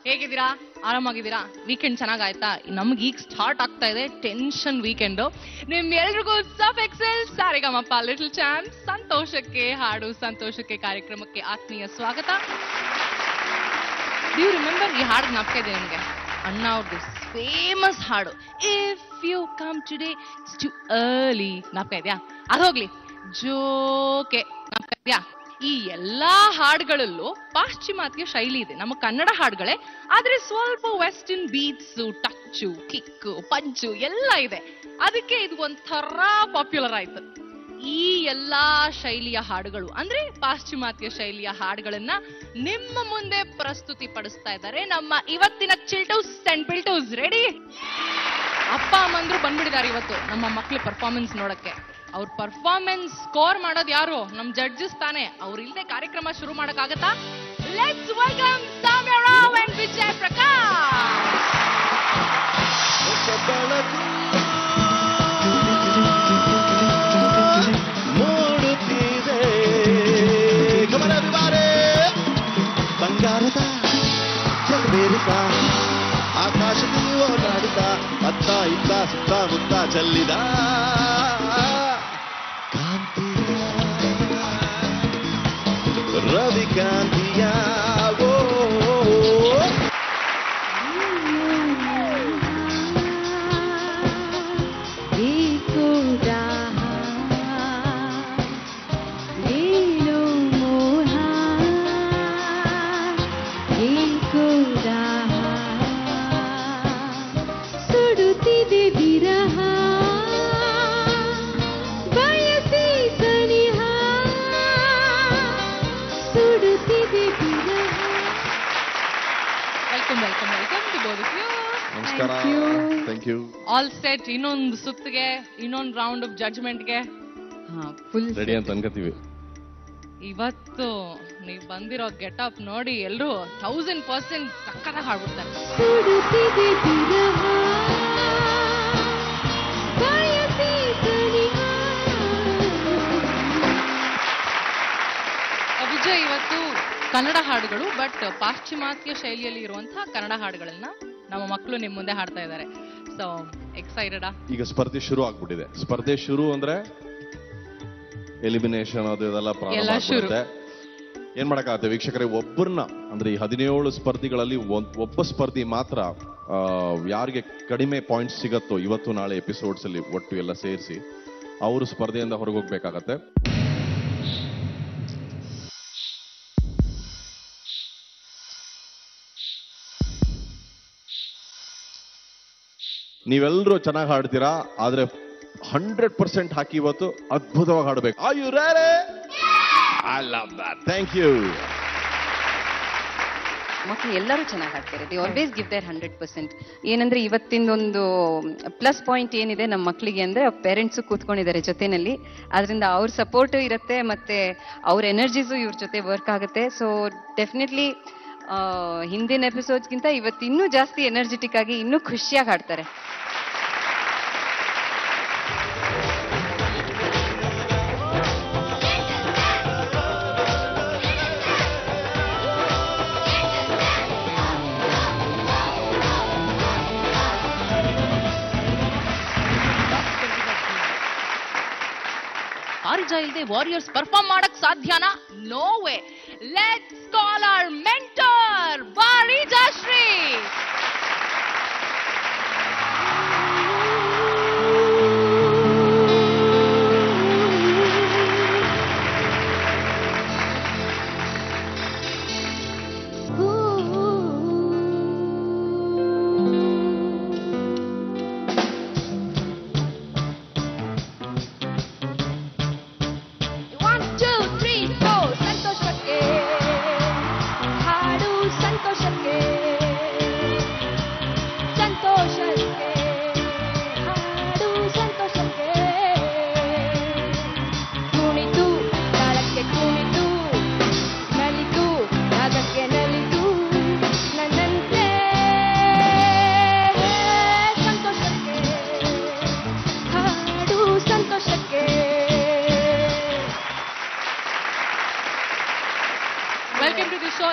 ಹೇಗಿದ್ದೀರಾ? ಆರಾಮಾಗಿದ್ದೀರಾ? ವೀಕೆಂಡ್ ಚೆನ್ನಾಗಾಯ್ತಾ? ನಮ್ಗೆ ಈಗ ಸ್ಟಾರ್ಟ್ ಆಗ್ತಾ ಇದೆ ಟೆನ್ಷನ್ ವೀಕೆಂಡ್. ನಿಮ್ಮೆಲ್ರಿಗೂ ಸಬ್ ಎಕ್ಸೆಲ್ ಸಾರಿಗಮಪ್ಪ ಲಿಟಲ್ ಚಾಂಪ್ ಸಂತೋಷಕ್ಕೆ ಹಾಡು ಸಂತೋಷಕ್ಕೆ ಕಾರ್ಯಕ್ರಮಕ್ಕೆ ಆತ್ಮೀಯ ಸ್ವಾಗತ. ಡ್ಯೂ ರಿಮೆಂಬರ್ ಈ ಹಾಡು ಜ್ಞಾಪಕ ಇದೆ ನಿಮ್ಗೆ? ಅಣ್ಣ ಅವ್ರದ್ದು ಫೇಮಸ್ ಹಾಡು if you come today it's too early, ಜ್ಞಾಪಕ ಇದೆಯಾ? ಅದೋಗ್ಲಿ, ಜೋಕೆ ಜ್ಞಾಪಕ ಇದೆಯಾ? ಈ ಎಲ್ಲಾ ಹಾಡುಗಳಲ್ಲೂ ಪಾಶ್ಚಿಮಾತ್ಯ ಶೈಲಿ ಇದೆ, ನಮ್ಮ ಕನ್ನಡ ಹಾಡುಗಳೇ, ಆದ್ರೆ ಸ್ವಲ್ಪ ವೆಸ್ಟರ್ನ್ ಬೀಟ್ಸ್, ಟಚ್ಚು, ಕಿಕ್ಕು, ಪಂಚು ಎಲ್ಲ ಇದೆ. ಅದಕ್ಕೆ ಇದು ಒಂಥರ ಪಾಪ್ಯುಲರ್ ಆಯ್ತು. ಈ ಎಲ್ಲಾ ಶೈಲಿಯ ಹಾಡುಗಳು ಅಂದ್ರೆ ಪಾಶ್ಚಿಮಾತ್ಯ ಶೈಲಿಯ ಹಾಡುಗಳನ್ನ ನಿಮ್ಮ ಮುಂದೆ ಪ್ರಸ್ತುತಿ ಪಡಿಸ್ತಾ ಇದ್ದಾರೆ ನಮ್ಮ ಇವತ್ತಿನ ಚಿಲ್ಟೂಸ್ ಅಂಡ್ ಪಿಲ್ಟೂಸ್. ರೆಡಿ? ಅಪ್ಪ ಅಮ್ಮಂದ್ರು ಬಂದ್ಬಿಟ್ಟಿದ್ದಾರೆ ಇವತ್ತು ನಮ್ಮ ಮಕ್ಳು ಪರ್ಫಾರ್ಮೆನ್ಸ್ ನೋಡಕ್ಕೆ. ಅವ್ರ ಪರ್ಫಾರ್ಮೆನ್ಸ್ ಸ್ಕೋರ್ ಮಾಡೋದು ಯಾರು? ನಮ್ ಜಡ್ಜಸ್ ತಾನೆ. ಅವ್ರು ಇಲ್ಲದೆ ಕಾರ್ಯಕ್ರಮ ಶುರು ಮಾಡಕ್ಕಾಗತ್ತಾ? ಲೆಟ್ಸ್ ವೆಲ್ಕಮ್ ಸಾಮ್ಯ ರಾವ್ ಅಂಡ್ ವಿಜಯ್ ಪ್ರಕಾಶ್. ಬಂಗಾರದ ಚೆಲ್ಬೇರುತ್ತ ಆಕಾಶದಲ್ಲಿ ಓಡಾಡುತ್ತ ಅತ್ತ ಇತ್ತ ಸುತ್ತಮುತ್ತ ಚೆಲ್ಲಿದ ಕಾಂತಿಯ ರವಿ ಕಾಂತಿಯ ಆಲ್ ಸೆಟ್. ಇನ್ನೊಂದು ಸುತ್ತಿಗೆ, ಇನ್ನೊಂದು ರೌಂಡ್ ಆಫ್ ಜಡ್ಜ್ಮೆಂಟ್ಗೆ ಫುಲ್ ರೆಡಿ ಅಂತ ಅನ್ಕೋತೀವಿ. ಇವತ್ತು ನೀವು ಬಂದಿರೋ ಗೆಟಪ್ ನೋಡಿ ಎಲ್ರು 1000% ಸಕ್ಕತ್ತಾಗಿ ಹಾಡ್ಬಿಡ್ತಾರೆ. ವಿಜಯ್, ಇವತ್ತು ಕನ್ನಡ ಹಾಡುಗಳು, ಬಟ್ ಪಾಶ್ಚಿಮಾತ್ಯ ಶೈಲಿಯಲ್ಲಿ ಇರುವಂತಹ ಕನ್ನಡ ಹಾಡುಗಳನ್ನ ನಮ್ಮ ಮಕ್ಕಳು ನಿಮ್ ಮುಂದೆ ಹಾಡ್ತಾ ಇದ್ದಾರೆ. So excited? ಈಗ ಸ್ಪರ್ಧೆ ಶುರು ಆಗ್ಬಿಟ್ಟಿದೆ. ಸ್ಪರ್ಧೆ ಶುರು ಅಂದ್ರೆ ಎಲಿಮಿನೇಷನ್ ಅದು ಇದೆಲ್ಲ ಪ್ರಾರಂಭ ಆಗ್ಬಿಡುತ್ತೆ. ಏನ್ ಮಾಡಕ್ಕಾಗತ್ತೆ ವೀಕ್ಷಕರೇ? ಒಬ್ಬರನ್ನ ಅಂದ್ರೆ ಈ 17 ಸ್ಪರ್ಧಿಗಳಲ್ಲಿ ಒಬ್ಬ ಸ್ಪರ್ಧಿ ಮಾತ್ರ ಯಾರಿಗೆ ಕಡಿಮೆ ಪಾಯಿಂಟ್ಸ್ ಸಿಗತ್ತೋ ಇವತ್ತು ನಾಳೆ ಎಪಿಸೋಡ್ಸ್ ಅಲ್ಲಿ ಒಟ್ಟು ಎಲ್ಲ ಸೇರಿಸಿ ಅವರು ಸ್ಪರ್ಧೆಯಿಂದ ಹೊರಗೋಗ್ಬೇಕಾಗತ್ತೆ. ನೀವೆಲ್ಲರೂ ಚೆನ್ನಾಗಿ ಹಾಡ್ತೀರಾ, ಆದ್ರೆ 100% ಹಾಕಿ ಇವತ್ತು ಅದ್ಭುತವಾಗಿ ಹಾಡಬೇಕು. Are you ready? I love that. Thank you. ಮಕ್ಕಳು ಎಲ್ಲರೂ ಚೆನ್ನಾಗಿ ಹಾಡ್ತಾರೆ. They always give their 100%. ಏನಂದ್ರೆ ಇವತ್ತಿಂದೊಂದು ಪ್ಲಸ್ ಪಾಯಿಂಟ್ ಏನಿದೆ ನಮ್ಮ ಮಕ್ಕಳಿಗೆ ಅಂದ್ರೆ ಪೇರೆಂಟ್ಸು ಕೂತ್ಕೊಂಡಿದ್ದಾರೆ ಜೊತೆನಲ್ಲಿ, ಅದರಿಂದ ಅವ್ರ ಸಪೋರ್ಟ್ ಇರುತ್ತೆ, ಮತ್ತೆ ಅವ್ರ ಎನರ್ಜೀಸು ಇವ್ರ ಜೊತೆ ವರ್ಕ್ ಆಗುತ್ತೆ. ಸೊ ಡೆಫಿನೆಟ್ಲಿ ಹಿಂದಿನ ಎಪಿಸೋಡ್ಸ್ಗಿಂತ ಇವತ್ತು ಇನ್ನೂ ಜಾಸ್ತಿ ಎನರ್ಜೆಟಿಕ್ ಆಗಿ ಇನ್ನೂ ಖುಷಿಯಾಗಿ ಹಾಡ್ತಾರೆ. ಪಾರಿಜಾ ಇಲ್ಲದೆ ವಾರಿಯರ್ಸ್ ಪರ್ಫಾರ್ಮ್ ಮಾಡಕ್ ಸಾಧ್ಯನಾ? No way. Let's call our mentor Parija Shri.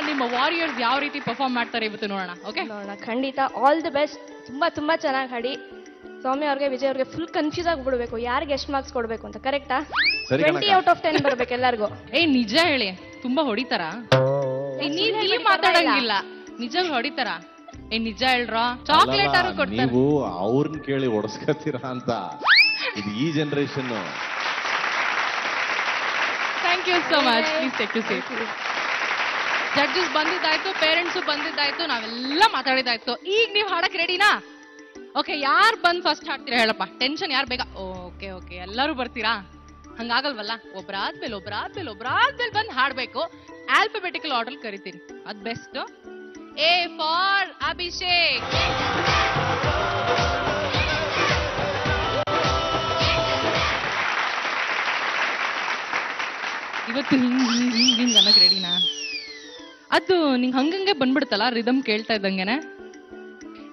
ನಿಮ್ಮ ವಾರಿಯರ್ಸ್ ಯಾವ ರೀತಿ ಪರ್ಫಾರ್ಮ್ ಮಾಡ್ತಾರೆ ಇವತ್ತು ನೋಡೋಣ. ಓಕೆ, ನೋಡೋಣ. ಖಂಡಿತ ಆಲ್ ದಿ ಬೆಸ್ಟ್. ತುಂಬಾ ಚೆನ್ನಾಗಿ ಹಾಡಿ. ಸೌಮ್ಯ ಅವ್ರಿಗೆ, ವಿಜಯ್ ಅವ್ರಿಗೆ ಫುಲ್ ಕನ್ಫ್ಯೂಸ್ ಆಗ್ಬಿಡ್ಬೇಕು ಯಾರಿಗೆ ಎಷ್ಟು ಮಾರ್ಕ್ಸ್ ಕೊಡ್ಬೇಕು ಅಂತ. ಕರೆಕ್ಟಾ? 20 ಔಟ್ ಆಫ್ 10 ಬರ್ಬೇಕು ಎಲ್ಲರಿಗೂ. ನಿಜ ಹೇಳಿ, ತುಂಬಾ ಹೊಡಿತಾರ? ನೀವ್ ಮಾತಾಡಂಗಿಲ್ಲ, ನಿಜ ಹೊಡಿತಾರ? ನಿಜ ಹೇಳ್ರ? ಚಾಕ್ಲೇಟ್ ಆರು ಕೊಡ್ತಾರೆ. ನೀವು ಅವ್ರನ್ನ ಕೇಳಿ ಹೊಡ್ಸ್ಕತ್ತೀರಾ ಅಂತ. ಇದು ಈ generation. Thank you so much. Please take you seat. Judges ಬಂದಿದ್ದಾಯ್ತು, ಪೇರೆಂಟ್ಸ್ ಬಂದಿದ್ದಾಯ್ತು, ನಾವೆಲ್ಲ ಮಾತಾಡಿದಾಯ್ತು. ಈಗ ನೀವು ಹಾಡಕ್ ರೆಡಿನಾ? ಓಕೆ, ಯಾರು ಬಂದ್ ಫಸ್ಟ್ ಹಾಡ್ತೀರಾ ಹೇಳಪ್ಪ? ಟೆನ್ಷನ್ ಯಾರು ಬೇಗ? ಓಕೆ ಓಕೆ, ಎಲ್ಲರೂ ಬರ್ತೀರಾ? ಹಂಗಾಗಲ್ವಲ್ಲ, ಒಬ್ರಾದ್ಮೇಲೆ ಬಂದ್ ಹಾಡ್ಬೇಕು. ಆಲ್ಫಾಬೆಟಿಕಲ್ ಆರ್ಡರ್ ಕರಿತೀನಿ, ಅದ್ ಬೆಸ್ಟ್. A for Abhishek. ಇವತ್ತು ಹಿಂಗ್ ಅನ್ನಕ್ ರೆಡಿನಾ? ಅದು ನಿಂಗೆ ಹಂಗಂಗೆ ಬಂದ್ಬಿಡ್ತಲ್ಲ ರಿದಮ್ ಕೇಳ್ತಾ ಇದ್ದಂಗೆನೆ.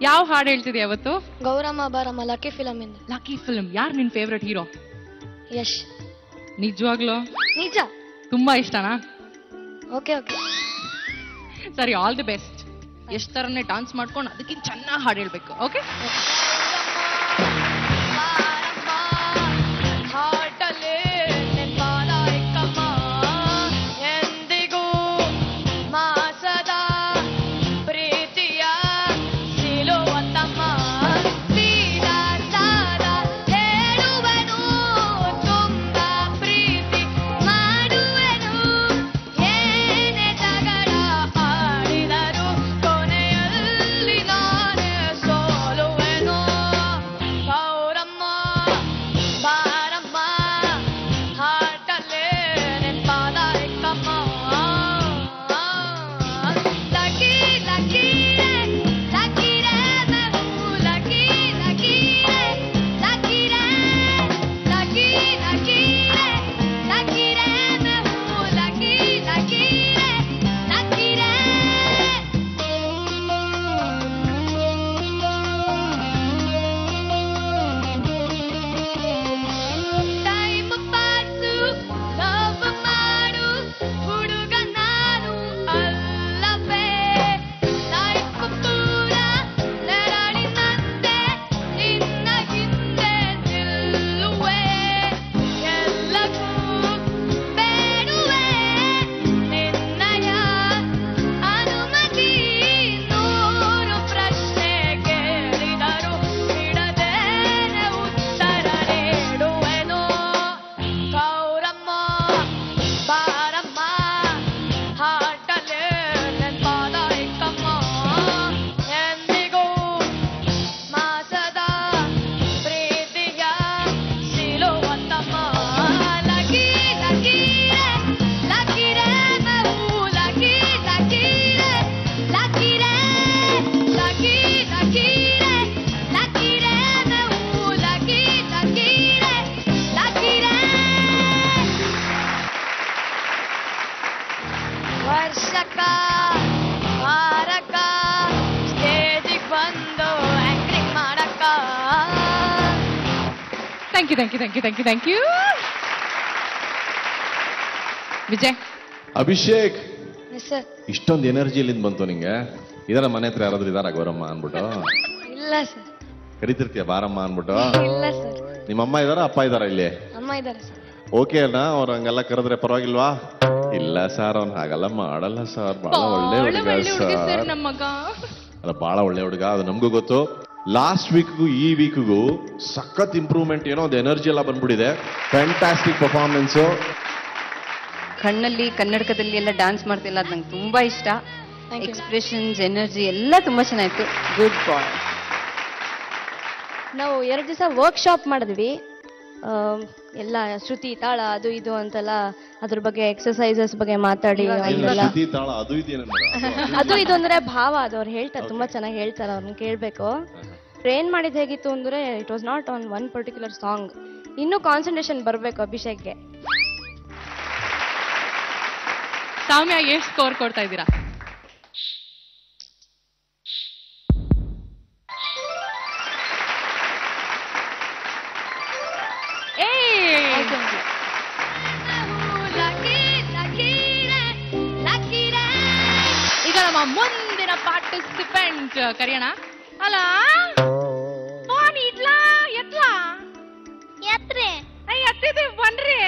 ಯಾವ ಹಾಡು ಹೇಳ್ತಿದ್ಯಾ ಅವತ್ತು? ಗೌರಮ್ಮ ಬಾರಮ್ಮ, ಲಕ್ಕಿ ಫಿಲಮ್ ಇಂದ. Lucky film. ಯಾರು ನಿನ್ ಫೇವ್ರೆಟ್ ಹೀರೋ? ಯಶ್. ನಿಜವಾಗ್ಲೂ? ನಿಜ. ತುಂಬಾ ಇಷ್ಟನಾ? ಓಕೆ ಓಕೆ, ಸರಿ, ಆಲ್ ದಿ ಬೆಸ್ಟ್. ಎಷ್ಟ್ ತರನೇ ಡಾನ್ಸ್ ಮಾಡ್ಕೊಂಡು ಅದಕ್ಕಿಂತ ಚೆನ್ನಾಗಿ ಹಾಡು ಹೇಳ್ಬೇಕು. Okay, thank you. Vijay. Abhishek, ಇಷ್ಟೊಂದು ಎನರ್ಜಿ ಎಲ್ಲಿಂದ ಬಂತು ನಿಂಗೆ? ಇದರ ಮನೆ ಹತ್ರ ಯಾರಾದ್ರೂ ಇದಾರ ಗೌರಮ್ಮ ಅನ್ಬಿಟ್ಟು? ಇಲ್ಲ ಸರ್. ಕರಿತಿರ್ತೀಯ ಬಾರಮ್ಮ ಅನ್ಬಿಟ್ಟು? ಇಲ್ಲ ಸರ್. ನಿಮ್ಮ ಅಮ್ಮ ಇದಾರ, ಅಪ್ಪ ಇದಾರ ಇಲ್ಲಿ? ಅಮ್ಮ ಇದಾರೆ ಸರ್. ಓಕೆ ಅಣ್ಣ, ಅವ್ರು ಹಂಗೆಲ್ಲ ಕರೆದ್ರೆ ಪರವಾಗಿಲ್ವಾ? ಇಲ್ಲ ಸರ್, ಅವ್ನು ಹಾಗೆಲ್ಲ ಮಾಡಲ್ಲ ಸರ್, ಬಹಳ ಒಳ್ಳೆ ಹುಡುಗ ಸರ್. ಅಲ್ಲ, ಬಹಳ ಒಳ್ಳೆ ಹುಡುಗ, ಅದು ನಮಗೂ ಗೊತ್ತು. ಲಾಸ್ಟ್ ವೀಕ್ಗೂ ಈ ವೀಕ್ಗೂ ಸಖತ್ ಇಂಪ್ರೂವ್ಮೆಂಟ್, ಏನೋ ಒಂದು ಎನರ್ಜಿ ಎಲ್ಲ ಬಂದ್ಬಿಟ್ಟಿದೆ. Fantastic performance. ಕಣ್ಣಲ್ಲಿ ಕನ್ನಡಕದಲ್ಲಿ ಎಲ್ಲ ಡಾನ್ಸ್ ಮಾಡ್ತಿಲ್ಲ, ಅದು ನಂಗೆ ತುಂಬಾ ಇಷ್ಟ. ಎಕ್ಸ್ಪ್ರೆಷನ್ಸ್, ಎನರ್ಜಿ ಎಲ್ಲ ತುಂಬಾ ಚೆನ್ನಾಗಿತ್ತು. ಗುಡ್ ಬಾಯ್. ನಾವು 2 ದಿವಸ ವರ್ಕ್ಶಾಪ್ ಮಾಡಿದ್ವಿ. ಎಲ್ಲ ಶ್ರುತಿ ತಾಳ ಅದು ಇದು ಅಂತೆಲ್ಲ ಅದ್ರ ಬಗ್ಗೆ ಎಕ್ಸರ್ಸೈಸಸ್ ಬಗ್ಗೆ ಮಾತಾಡಿ ಅದು ಇದು ಅಂದ್ರೆ ಭಾವ ಅದು ಅವ್ರು ಹೇಳ್ತಾರೆ, ತುಂಬಾ ಚೆನ್ನಾಗಿ ಹೇಳ್ತಾರೆ, ಅವ್ರನ್ನ ಕೇಳ್ಬೇಕು. ಟ್ರೈನ್ ಮಾಡಿದ್ ಹೇಗಿತ್ತು ಅಂದ್ರೆ it was not on one particular song. ಇನ್ನೂ ಕಾನ್ಸಂಟ್ರೇಷನ್ ಬರ್ಬೇಕು ಅಭಿಷೇಕ್ಗೆ. ಸೌಮ್ಯ, ಎಷ್ಟು ಸ್ಕೋರ್ ಕೊಡ್ತಾ ಇದ್ದೀರಾ? ಪಾರ್ಟಿಸಿಪೆಂಟ್ ಕರಿಯೋಣ. ಅಲ್ಲ ಫೋನ್ ಇಡ್ಲಾ ಎತ್ಲಾ? ಎತ್ರಿ ಎತ್ತಿದೀವಿ ಬನ್ರಿ.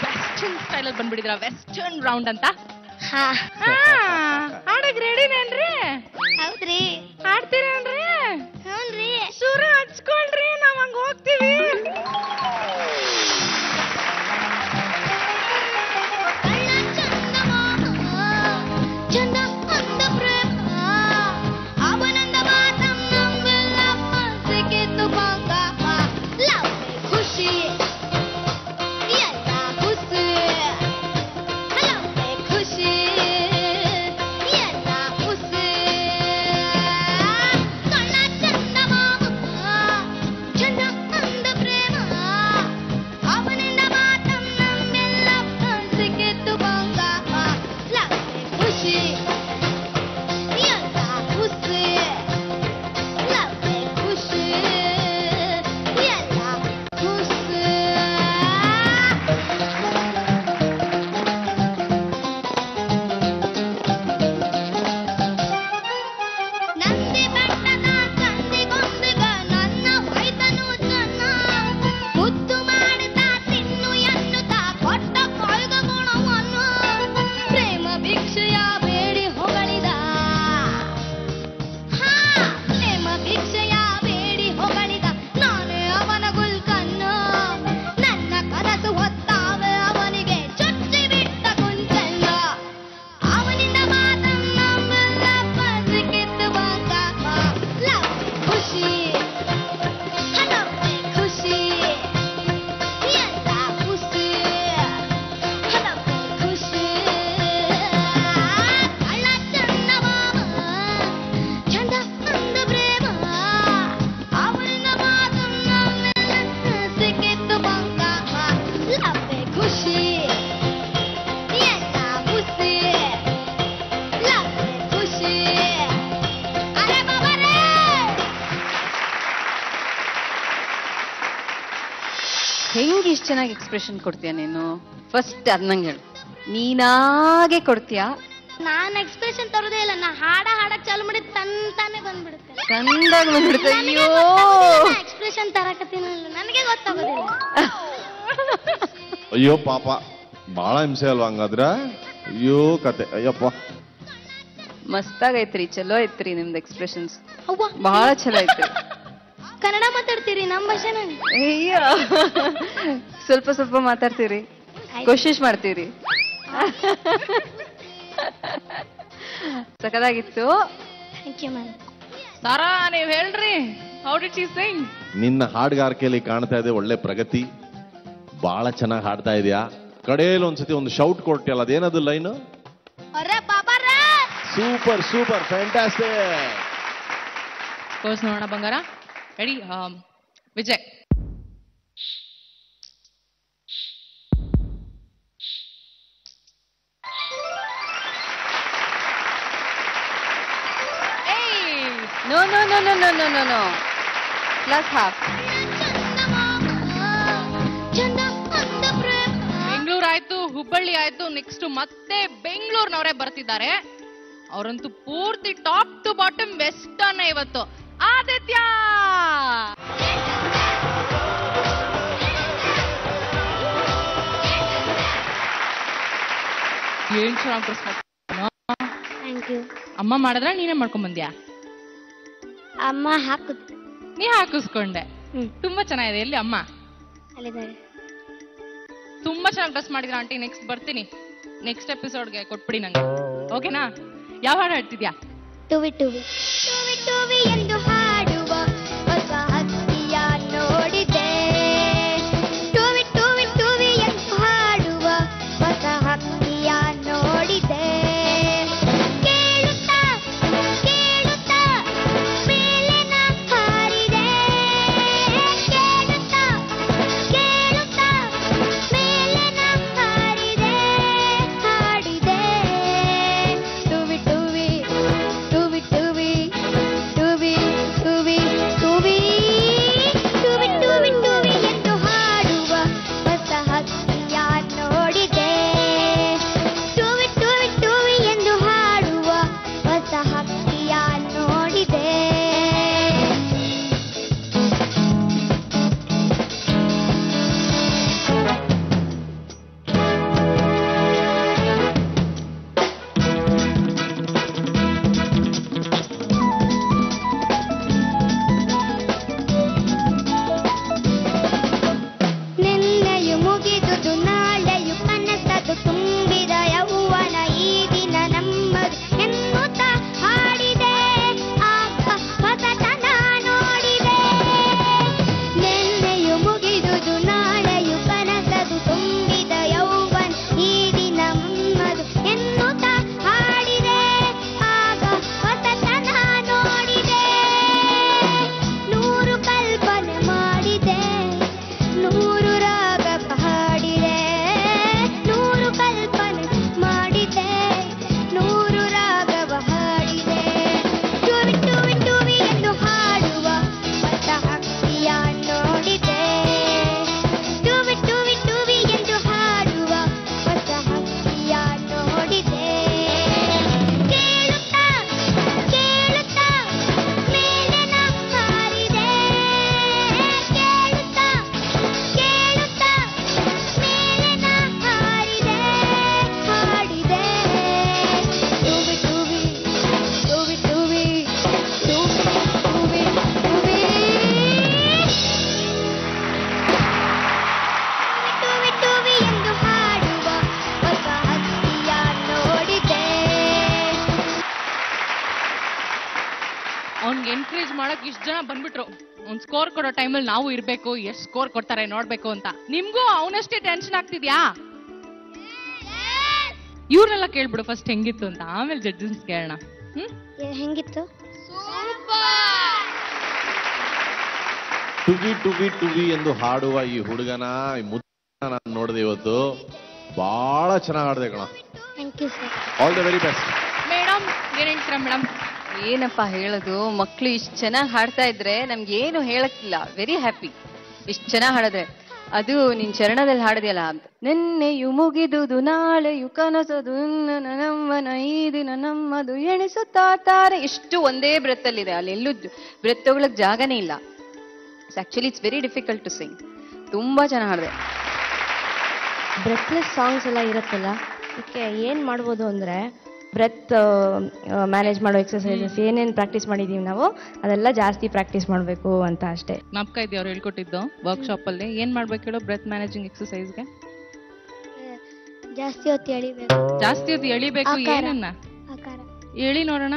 ವೆಸ್ಟರ್ನ್ ಸ್ಟೈಲ್ ಅಲ್ಲಿ ಬಂದ್ಬಿಟ್ಟಿದ್ರ, ವೆಸ್ಟರ್ನ್ ರೌಂಡ್ ಅಂತ. ಹಾಡಕ್ ರೆಡಿನೇನ್ರಿ? ಹೌದ್ರಿ. ಹಾಡ್ತೀರೇನ್ರಿ? ಹ್ಞೂನ್ರಿ. ಸುರ ಹಚ್ಕೊಳ್ರಿ, ನಾವ್ ಹಂಗ ಹೋಗ್ತೀವಿ. ಹೆಂಗ್ ಇಷ್ಟು ಚೆನ್ನಾಗಿ ಎಕ್ಸ್ಪ್ರೆಷನ್ ಕೊಡ್ತೀಯ ನೀನು? ಫಸ್ಟ್ ಅದ್ ನಂಗೆ ಹೇಳು, ನೀನಾಗೆ ಕೊಡ್ತೀಯಾ? ನಾನ್ ಎಕ್ಸ್ಪ್ರೆಷನ್ ತರೋದೇ ಇಲ್ಲ, ನಾ ಹಾಡಕ್ ಚಾಲು ಮಾಡಿ ತಾನೇ ಬಂದ್ಬಿಡುತ್ತೆ. ಚಂದಾಗಿ ಬಂದ್ಬಿಡುತ್ತೆ. ಅಯ್ಯೋ ಎಕ್ಸ್ಪ್ರೆಷನ್ ತರಕತ್ತೀನಿ, ನನಗೆ ಗೊತ್ತಾಗೋದಿಲ್ಲ. ಅಯ್ಯೋ ಪಾಪ, ಬಹಳ ಹಿಂಸೆ ಅಲ್ವಾ ಹಂಗಾದ್ರ? ಅಯ್ಯೋ ಕತೆ, ಅಯ್ಯಪ್ಪ. ಮಸ್ತಾಗೈತ್ರಿ, ಚಲೋ ಐತ್ರಿ ನಿಮ್ದು ಎಕ್ಸ್ಪ್ರೆಷನ್ಸ್, ಅವ್ವ ಬಹಳ ಚಲೋ ಐತ್ರಿ. ಕನ್ನಡ ಮಾತಾಡ್ತೀರಿ, ನಮ್ಮ ಭಾಷೆನ? ಅಯ್ಯೋ ಸ್ವಲ್ಪ ಸ್ವಲ್ಪ ಮಾತಾಡ್ತೀರಿ, ಕೋಶಿಶ್ ಮಾಡ್ತೀರಿ. ಸಕದಾಗಿತ್ತು. Thank you ma'am. ಸಾರಾ ನೀವ್ ಹೇಳ್ರಿ, ಹೌ ಡಿಡ್ ಶಿ ಸಿಂಗ್? ನಿನ್ನ ಹಾಡುಗಾರಿಕೆಯಲ್ಲಿ ಕಾಣ್ತಾ ಇದೆ ಒಳ್ಳೆ ಪ್ರಗತಿ, ಬಹಳ ಚೆನ್ನಾಗಿ ಹಾಡ್ತಾ ಇದೆಯಾ. ಕಡೆಯಲ್ಲಿ ಒಂದ್ಸತಿ ಒಂದು ಶೌಟ್ ಕೊಟ್ಟಿಯಲ್ಲ, ಅದೇನದು ಲೈನ್? ಅರೆ ಬಾಬಾರ, ಸೂಪರ್ ಸೂಪರ್ ಫ್ಯಾಂಟಾಸ್ಟಿಕ್. ಕೋರ್ಸ್ ನೋಡೋಣ ಬಂಗಾರ. Ready? Vijay. No no no no no no no no, plus half. Bengaluru ಆಯ್ತು, ಹುಬ್ಬಳ್ಳಿ ಆಯ್ತು, ನೆಕ್ಸ್ಟ್ ಮತ್ತೆ ಬೆಂಗಳೂರಿನವರೇ ಬರ್ತಿದ್ದಾರೆ. ಅವರಂತೂ ಪೂರ್ತಿ ಟಾಪ್ ಟು ಬಾಟಮ್ ವೆಸ್ಟರ್ನ್ ಇವತ್ತು. ಆದಿತ್ಯ. ಏನ್ ಚೆನ್ನಾಗಿ ಡ್ರೆಸ್ ಥ್ಯಾಂಕ್ ಯು. ಅಮ್ಮ ಮಾಡಿದ್ರ ನೀನೇ ಮಾಡ್ಕೊಂಡ್ ಬಂದ್ಯಾ? ಅಮ್ಮ ಹಾಕುದು. ನೀ ಹಾಕಿಸ್ಕೊಂಡೆ. ತುಂಬಾ ಚೆನ್ನಾಗಿದೆ. ಎಲ್ಲಿ ಅಮ್ಮ? ಅಲ್ಲಿದ್ದಾರೆ. ತುಂಬಾ ಚೆನ್ನಾಗಿ ಡ್ರೆಸ್ ಮಾಡಿದ್ರ ಆಂಟಿ. ನೆಕ್ಸ್ಟ್ ಬರ್ತೀನಿ, ನೆಕ್ಸ್ಟ್ ಎಪಿಸೋಡ್ಗೆ ಕೊಟ್ಬಿಡಿ ನಂಗೆ, ಓಕೆನಾ? ಯಾವ ಹಾಡು ಹಾಡ್ತಿದ್ಯಾ? ಟುವಿ ಟುವಿ ಟುವಿ ಟುವಿ ಎಂದು ಹಾಡುವ ಹೊಸ ಹಕ್ಕಿಯ ನೋಡಿದೆ. ಟುವಿ ಟುವಿ ಟುವಿ ಎಂದು ಹಾಡುವ ಹೊಸ ಹಕ್ಕಿಯ ನೋಡಿದೆ. ಕೇಳುತ್ತಾ ಕೇಳುತ್ತಾ ಮೇಲಿನ ಹಾರಿದೆ. ಕೇಳುತ್ತಾ ಕೇಳುತ್ತಾ ಮೇಲಿನ ಹಾರಿದೆ, ಹಾಡಿದೆ. ಟುವಿ ಟುವಿ ಟುವಿ ಟುವಿ ಟುವಿ ಅವ್ನ್ಗೆ ಎನ್ಕರೇಜ್ ಮಾಡಕ್ ಇಷ್ಟ ಜನ ಬಂದ್ಬಿಟ್ರು. ಅವ್ನ್ ಸ್ಕೋರ್ ಕೊಡೋ ಟೈಮಲ್ಲಿ ನಾವು ಇರ್ಬೇಕು, ಎಷ್ಟ್ ಸ್ಕೋರ್ ಕೊಡ್ತಾರೆ ನೋಡ್ಬೇಕು ಅಂತ. ನಿಮ್ಗೂ ಅವನಷ್ಟೇ ಟೆನ್ಷನ್ ಆಗ್ತಿದ್ಯಾ? ಇವ್ರನ್ನೆಲ್ಲ ಕೇಳ್ಬಿಡು ಫಸ್ಟ್ ಹೆಂಗಿತ್ತು ಅಂತ, ಆಮೇಲೆ ಜಡ್ಜಸ್ ಕೇಳೋಣ. ಹೆಂಗಿತ್ತು? ಟುಬಿ ಟುಬಿ ಟುಬಿ ಎಂದು ಹಾಡುವ ಈ ಹುಡುಗನ ಈ ಮುದ್ದ ನಾನು ನೋಡಿದೆ ಇವತ್ತು. ಬಹಳ ಚೆನ್ನಾಗಿ ಹಾಡಿದೆ ಕಣ. Thank you sir. All the very best. Madam ಏನ್ ಹೇಳ್ತೀರಾ ಮೇಡಮ್? ಏನಪ್ಪ ಹೇಳೋದು, ಮಕ್ಳು ಇಷ್ಟು ಚೆನ್ನಾಗಿ ಹಾಡ್ತಾ ಇದ್ರೆ ನಮ್ಗೆ ಏನು ಹೇಳಕ್ಕಿಲ್ಲ. ವೆರಿ ಹ್ಯಾಪಿ ಇಷ್ಟು ಚೆನ್ನಾಗಿ ಹಾಡಿದ್ರೆ. ಅದು ನಿನ್ ಚರಣದಲ್ಲಿ ಹಾಡಿದೆಯಲ್ಲ, ನೆನ್ನೆಯು ಮುಗಿದುದು ನಾಳೆಯು ಕನಸದು ನಮ್ಮನ ಈ ದಿನ ನಮ್ಮದು ಎಣಿಸುತ್ತಾರೆ, ಎಷ್ಟು ಒಂದೇ ಬ್ರೆತ್ ಅಲ್ಲಿದೆ. ಅಲ್ಲಿ ಎಲ್ಲೂ ಬ್ರೆತ್ ತಗೊಳಕ್ ಜಾಗನೇ ಇಲ್ಲ. Actually it's very difficult to sing. ತುಂಬಾ ಚೆನ್ನಾಗಿ ಹಾಡಿದೆ. ಬ್ರೆತ್ಲೆಸ್ ಸಾಂಗ್ಸ್ ಎಲ್ಲ ಇರುತ್ತಲ್ಲ, ಇದಕ್ಕೆ ಏನು ಮಾಡ್ಬೋದು ಅಂದರೆ ಬ್ರೆತ್ ಮ್ಯಾನೇಜ್ ಮಾಡೋ ಎಕ್ಸಸೈಸಸ್ ಏನೇನು ಪ್ರಾಕ್ಟೀಸ್ ಮಾಡಿದ್ದೀವಿ ನಾವು ಅದೆಲ್ಲ ಜಾಸ್ತಿ ಪ್ರಾಕ್ಟೀಸ್ ಮಾಡಬೇಕು ಅಂತ ಅಷ್ಟೇ. ಜ್ಞಾಪಕ ಇದೆಯಾ ಅವ್ರು ಹೇಳ್ಕೊಟ್ಟಿದ್ದು ವರ್ಕ್ಶಾಪ್ ಅಲ್ಲಿ? ಏನ್ ಮಾಡ್ಬೇಕು ಹೇಳೋ ಬ್ರೆತ್ ಮ್ಯಾನೇಜಿಂಗ್ ಎಕ್ಸಸೈಸ್ಗೆ? ಜಾಸ್ತಿ ಹೊತ್ತು ಎಳಿಬೇಕು. ಜಾಸ್ತಿ ಹೊತ್ತು ಎಳಿಬೇಕು. ಆಕಾರ. ಏನನ್ನ ಆಕಾರ. ಎಳಿ ನೋಡೋಣ.